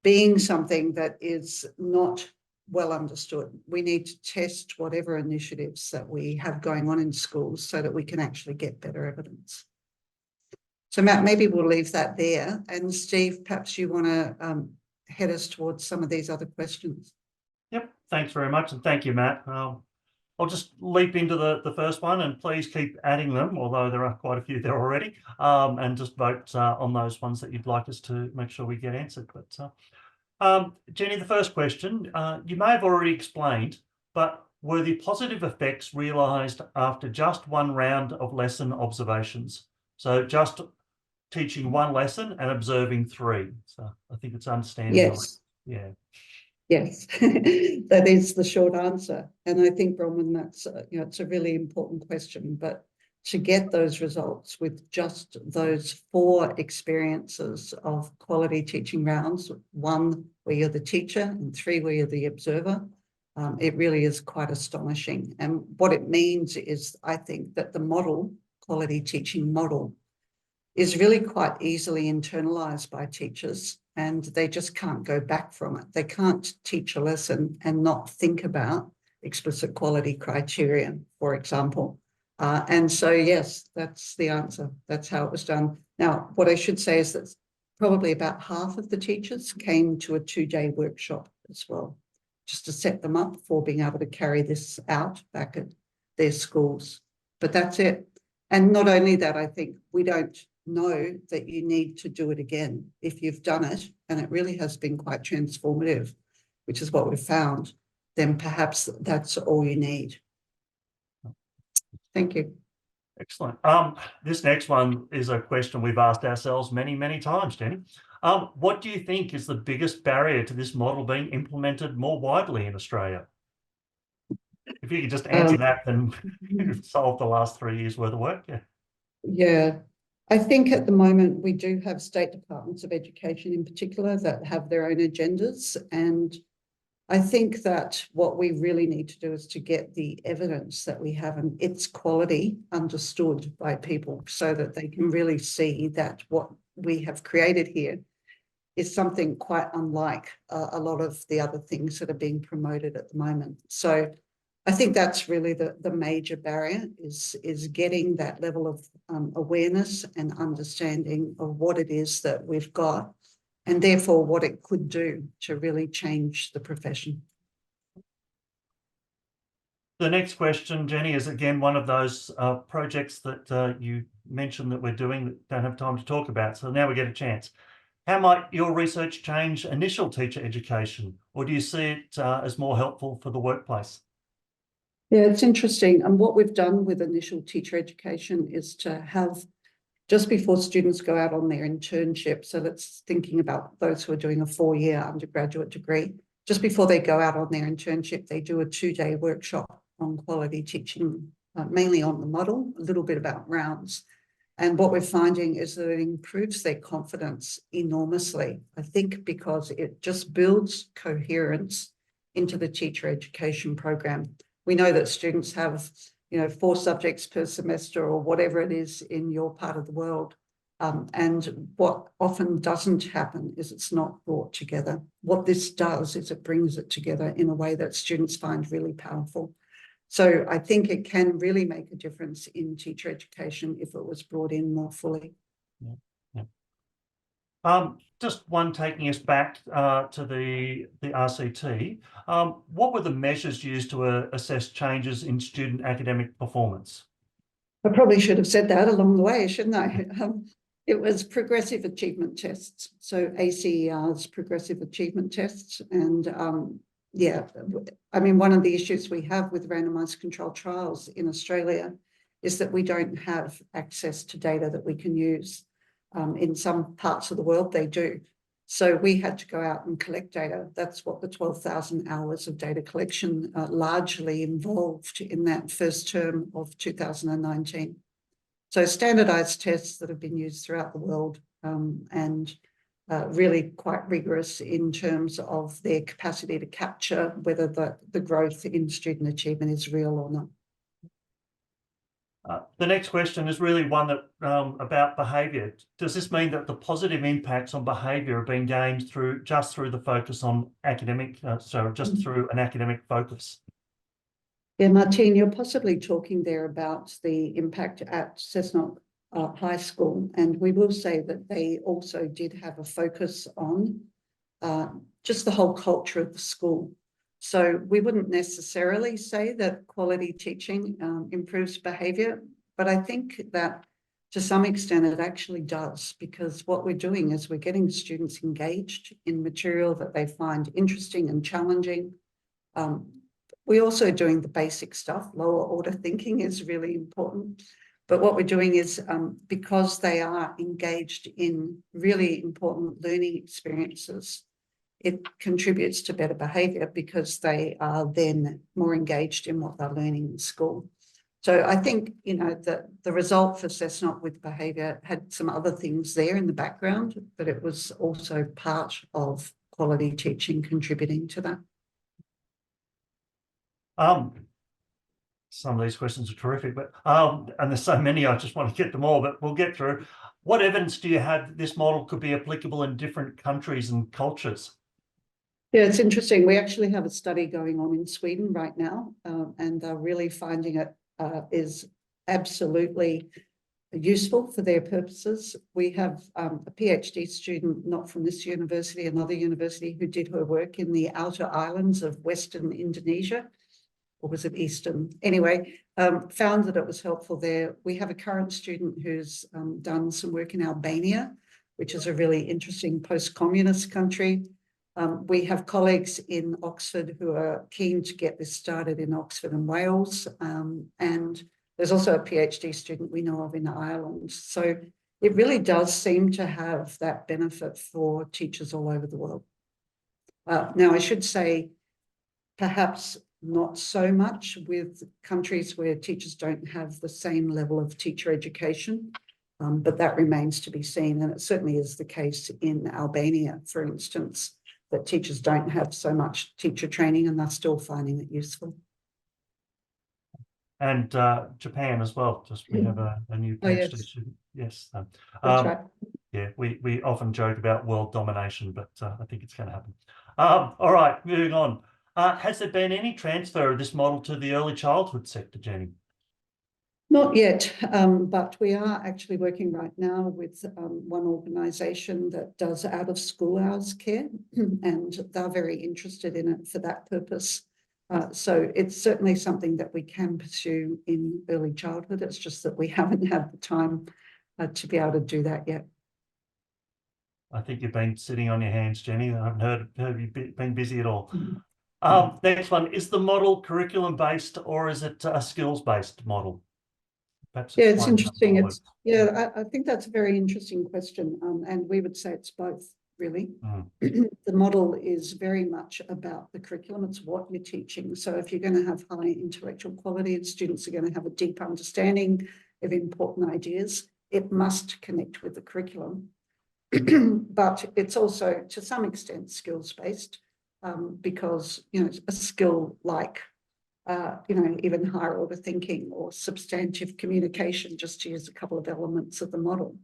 being something that is not well understood. We need to test whatever initiatives that we have going on in schools so that we can actually get better evidence. So Matt, maybe we'll leave that there. And Steve, perhaps you want to head us towards some of these other questions. Yep, thanks very much. And thank you, Matt. I'll just leap into the first one, and please keep adding them, although there are quite a few there already, and just vote on those ones that you'd like us to make sure we get answered. But Jenny, the first question, you may have already explained, but were the positive effects realised after just one round of lesson observations? So just teaching one lesson and observing 3. So I think it's understandable. Yes. Yeah. Yes, that is the short answer. And I think, Bronwyn, that's, it's a really important question. But to get those results with just those 4 experiences of quality teaching rounds, 1 where you're the teacher and 3 where you're the observer, it really is quite astonishing. And what it means is, I think, that the model, quality teaching model, is really quite easily internalized by teachers, and they just can't go back from it. They can't teach a lesson and not think about explicit quality criteria, for example. And so, yes, that's the answer. That's how it was done. Now, what I should say is that probably about half of the teachers came to a 2-day workshop as well, just to set them up for being able to carry this out back at their schools. But that's it. And not only that, I think we don't know that you need to do it again. If you've done it, and it really has been quite transformative, which is what we've found, then perhaps that's all you need. Thank you. Excellent. This next one is a question we've asked ourselves many, many times, Jenny. What do you think is the biggest barrier to this model being implemented more widely in Australia? If you could just answer that, then you've solved the last 3 years worth of work. Yeah. Yeah. I think at the moment we do have state departments of education in particular that have their own agendas. And I think that what we really need to do is to get the evidence that we have and its quality understood by people so that they can really see that what we have created here is something quite unlike a lot of the other things that are being promoted at the moment. So I think that's really the major barrier is getting that level of awareness and understanding of what it is that we've got and therefore what it could do to really change the profession. The next question, Jenny, is again one of those projects that you mentioned that we're doing that don't have time to talk about. So now we get a chance. How might your research change initial teacher education, or do you see it as more helpful for the workplace? Yeah, it's interesting. And what we've done with initial teacher education is to have, just before students go out on their internship, so that's thinking about those who are doing a 4-year undergraduate degree, just before they go out on their internship, they do a 2-day workshop on quality teaching, mainly on the model, a little bit about rounds. And what we're finding is that it improves their confidence enormously, I think, because it just builds coherence into the teacher education program. We know that students have, 4 subjects per semester or whatever it is in your part of the world. And what often doesn't happen is it's not brought together. What this does is it brings it together in a way that students find really powerful. So I think it can really make a difference in teacher education if it was brought in more fully. Yeah. Just one taking us back to the RCT. What were the measures used to assess changes in student academic performance? I probably should have said that along the way, shouldn't I? It was progressive achievement tests. So ACER's progressive achievement tests. And yeah, I mean, one of the issues we have with randomized controlled trials in Australia is that we don't have access to data that we can use. In some parts of the world, they do. So we had to go out and collect data. That's what the 12,000 hours of data collection largely involved in that first term of 2019. So standardized tests that have been used throughout the world and really quite rigorous in terms of their capacity to capture whether the growth in student achievement is real or not. The next question is really one that about behaviour. Does this mean that the positive impacts on behaviour are being gained through the focus on academic, through an academic focus? Yeah, Martine, you're possibly talking there about the impact at Cessnock High School, and we will say that they also did have a focus on just the whole culture of the school. So we wouldn't necessarily say that quality teaching improves behaviour, but I think that to some extent it actually does, because what we're doing is we're getting students engaged in material that they find interesting and challenging. We're also doing the basic stuff. Lower order thinking is really important. But what we're doing is because they are engaged in really important learning experiences, it contributes to better behaviour because they are then more engaged in what they're learning in school. So I think, that the result for Cessnock with behaviour had some other things there in the background, but it was also part of quality teaching contributing to that. Some of these questions are terrific, but and there's so many, I just want to get them all, but we'll get through. What evidence do you have that this model could be applicable in different countries and cultures? Yeah, it's interesting. We actually have a study going on in Sweden right now, and they're really finding it is absolutely useful for their purposes. We have a PhD student, not from this university, another university, who did her work in the outer islands of Western Indonesia, or was it Eastern? Anyway, found that it was helpful there. We have a current student who's done some work in Albania, which is a really interesting post-communist country. We have colleagues in Oxford who are keen to get this started in Oxford and Wales. And there's also a PhD student we know of in Ireland. So it really does seem to have that benefit for teachers all over the world. Now, I should say, perhaps not so much with countries where teachers don't have the same level of teacher education, but that remains to be seen. And it certainly is the case in Albania, for instance, that teachers don't have so much teacher training and they're still finding it useful. And Japan as well. Just we have a new PhD student. Yes. That's right. Yeah, we often joke about world domination, but I think it's going to happen. All right, moving on. Has there been any transfer of this model to the early childhood sector, Jenny? Not yet, but we are actually working right now with one organisation that does out of school hours care, and they're very interested in it for that purpose. So it's certainly something that we can pursue in early childhood. It's just that we haven't had the time to be able to do that yet. I think you've been sitting on your hands, Jenny. I haven't heard you been busy at all. Next one, is the model curriculum-based or is it a skills-based model? Perhaps yeah, it's interesting. I think that's a very interesting question. And we would say it's both, really. The model is very much about the curriculum. It's what you're teaching. So if you're going to have high intellectual quality and students are going to have a deep understanding of important ideas, it must connect with the curriculum. But it's also, to some extent, skills-based, because, a skill like even higher order thinking or substantive communication, just to use a couple of elements of the model,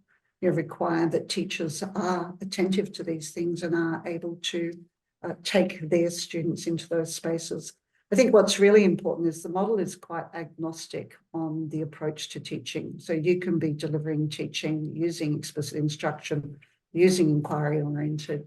require that teachers are attentive to these things and are able to take their students into those spaces. I think what's really important is the model is quite agnostic on the approach to teaching. So you can be delivering teaching using explicit instruction, using inquiry-oriented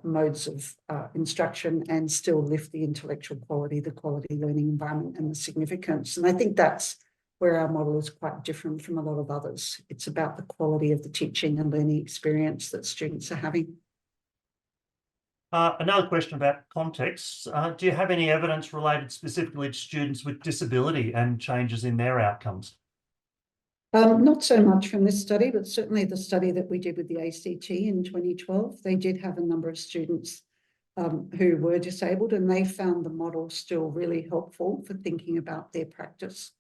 modes of instruction, and still lift the intellectual quality, the quality learning environment, and the significance. And I think that's where our model is quite different from a lot of others. It's about the quality of the teaching and learning experience that students are having. Another question about context. Do you have any evidence related specifically to students with disability and changes in their outcomes? Not so much from this study, but certainly the study that we did with the ACT in 2012, they did have a number of students who were disabled, and they found the model still really helpful for thinking about their practice.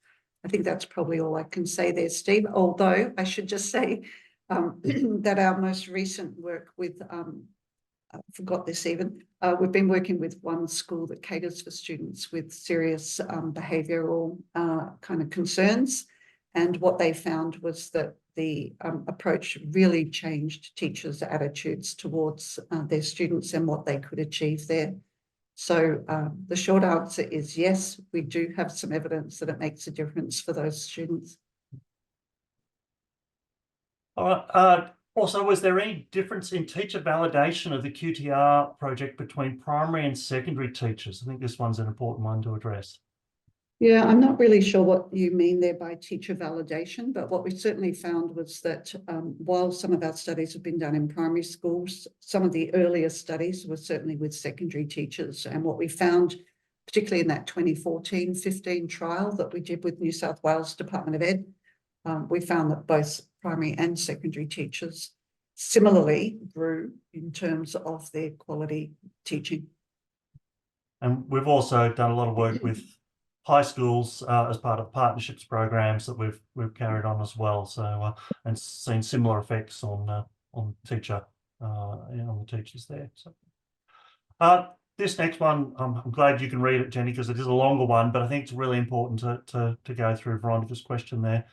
I think that's probably all I can say there, Steve, although I should just say that our most recent work with, I forgot this even, we've been working with one school that caters for students with serious behavioural kind of concerns. And what they found was that the approach really changed teachers' attitudes towards their students and what they could achieve there. So the short answer is yes, we do have some evidence that it makes a difference for those students. All right. Also, was there any difference in teacher validation of the QTR project between primary and secondary teachers? I think this one's an important one to address. Yeah, I'm not really sure what you mean there by teacher validation, but what we certainly found was that while some of our studies have been done in primary schools, some of the earlier studies were certainly with secondary teachers. And what we found, particularly in that 2014-15 trial that we did with New South Wales Department of Ed, we found that both primary and secondary teachers similarly grew in terms of their quality teaching. And we've also done a lot of work with high schools as part of partnerships programs that we've carried on as well. So and seen similar effects on teacher on the teachers there. So this next one, I'm glad you can read it, Jenny, because it is a longer one, but I think it's really important to go through Veronica's question there.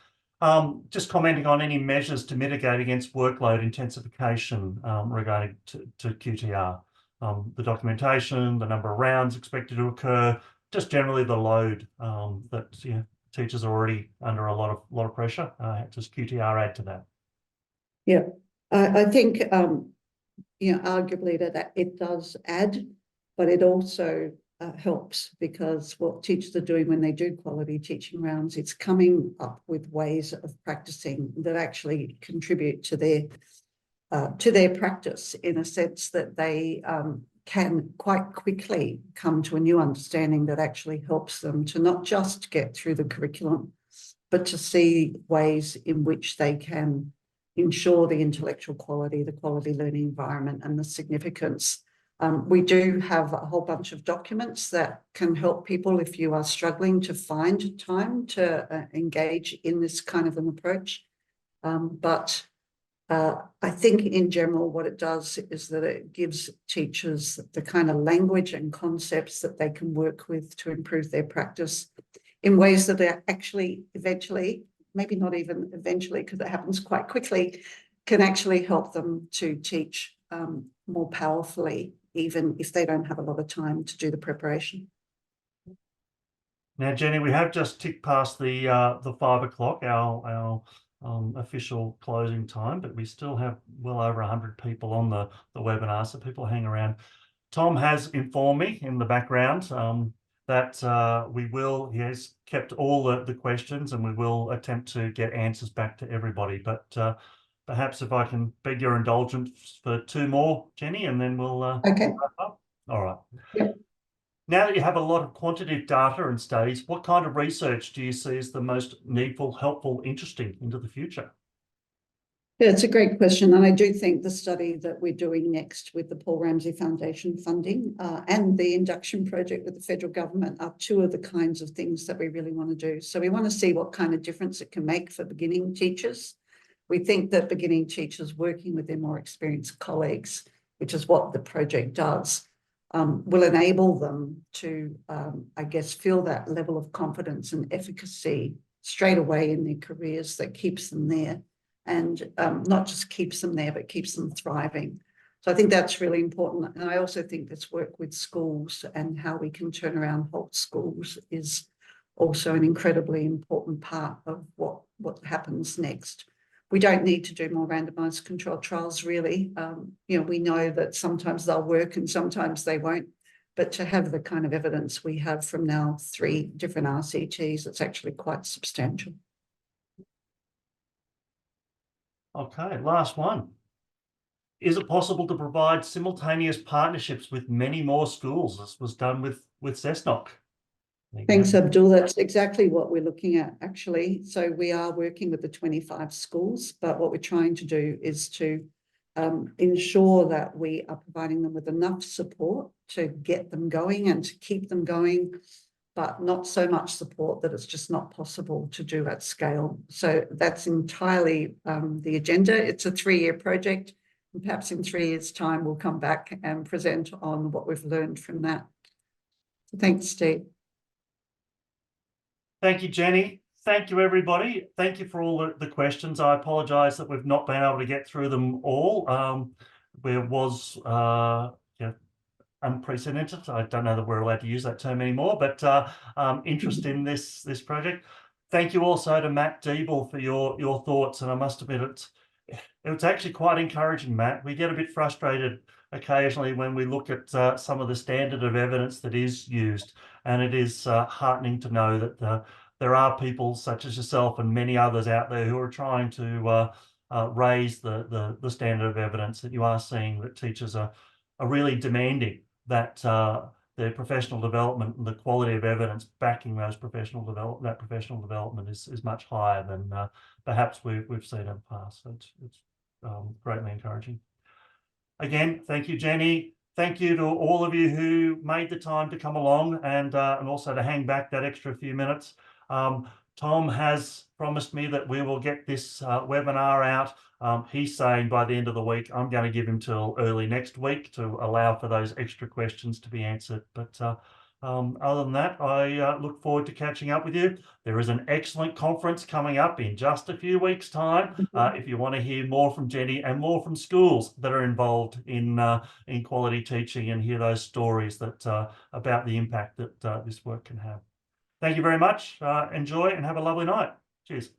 Just commenting on any measures to mitigate against workload intensification regarding to QTR. The documentation, the number of rounds expected to occur, just generally the load that teachers are already under a lot of pressure. Does QTR add to that? Yeah, I think arguably that it does add, but it also helps, because what teachers are doing when they do quality teaching rounds, it's coming up with ways of practicing that actually contribute to their practice, in a sense that they can quite quickly come to a new understanding that actually helps them to not just get through the curriculum, but to see ways in which they can ensure the intellectual quality, the quality learning environment, and the significance. We do have a whole bunch of documents that can help people if you are struggling to find time to engage in this kind of an approach. But I think in general what it does is that it gives teachers the kind of language and concepts that they can work with to improve their practice in ways that are actually eventually, maybe not even eventually because it happens quite quickly, can actually help them to teach more powerfully, even if they don't have a lot of time to do the preparation. Now, Jenny, we have just ticked past the 5 o'clock, our official closing time, but we still have well over 100 people on the webinar, so people hang around. Tom has informed me in the background that he has kept all the questions, and we will attempt to get answers back to everybody. But perhaps if I can beg your indulgence for 2 more, Jenny, and then we'll Okay. wrap up. All right. Yep. Now that you have a lot of quantitative data and studies, what kind of research do you see as the most needful, helpful, interesting into the future? Yeah, it's a great question. And I do think the study that we're doing next with the Paul Ramsay Foundation funding and the induction project with the federal government are 2 of the kinds of things that we really want to do. So we want to see what kind of difference it can make for beginning teachers. We think that beginning teachers working with their more experienced colleagues, which is what the project does, will enable them to, I guess, feel that level of confidence and efficacy straight away in their careers that keeps them there, and not just keeps them there, but keeps them thriving. So I think that's really important. And I also think this work with schools and how we can turn around whole schools is also an incredibly important part of what happens next. We don't need to do more randomized controlled trials, really. We know that sometimes they'll work and sometimes they won't, but to have the kind of evidence we have from now 3 different RCTs, it's actually quite substantial. Okay, last one. Is it possible to provide simultaneous partnerships with many more schools, as was done with Cessnock? Thanks, Abdul. That's exactly what we're looking at, actually. So we are working with the 25 schools, but what we're trying to do is to ensure that we are providing them with enough support to get them going and to keep them going, but not so much support that it's just not possible to do at scale. So that's entirely the agenda. It's a 3-year project, and perhaps in 3 years' time, we'll come back and present on what we've learned from that. So thanks, Steve. Thank you, Jenny. Thank you, everybody. Thank you for all the questions. I apologise that we've not been able to get through them all. There was unprecedented, I don't know that we're allowed to use that term anymore, but interest in this project. Thank you also to Matt Deeble for your thoughts, and I must admit it's actually quite encouraging, Matt. We get a bit frustrated occasionally when we look at some of the standard of evidence that is used, and it is heartening to know that there are people such as yourself and many others out there who are trying to raise the standard of evidence, that you are seeing that teachers are really demanding that their professional development and the quality of evidence backing that professional development is much higher than perhaps we've seen in the past. So it's greatly encouraging. Again, thank you, Jenny. Thank you to all of you who made the time to come along and also to hang back that extra few minutes. Tom has promised me that we will get this webinar out. He's saying by the end of the week. I'm going to give him till early next week to allow for those extra questions to be answered. But Other than that, I look forward to catching up with you. There is an excellent conference coming up in just a few weeks' time. If you want to hear more from Jenny and more from schools that are involved in quality teaching and hear those stories that about the impact that this work can have. Thank you very much. Enjoy and have a lovely night. Cheers.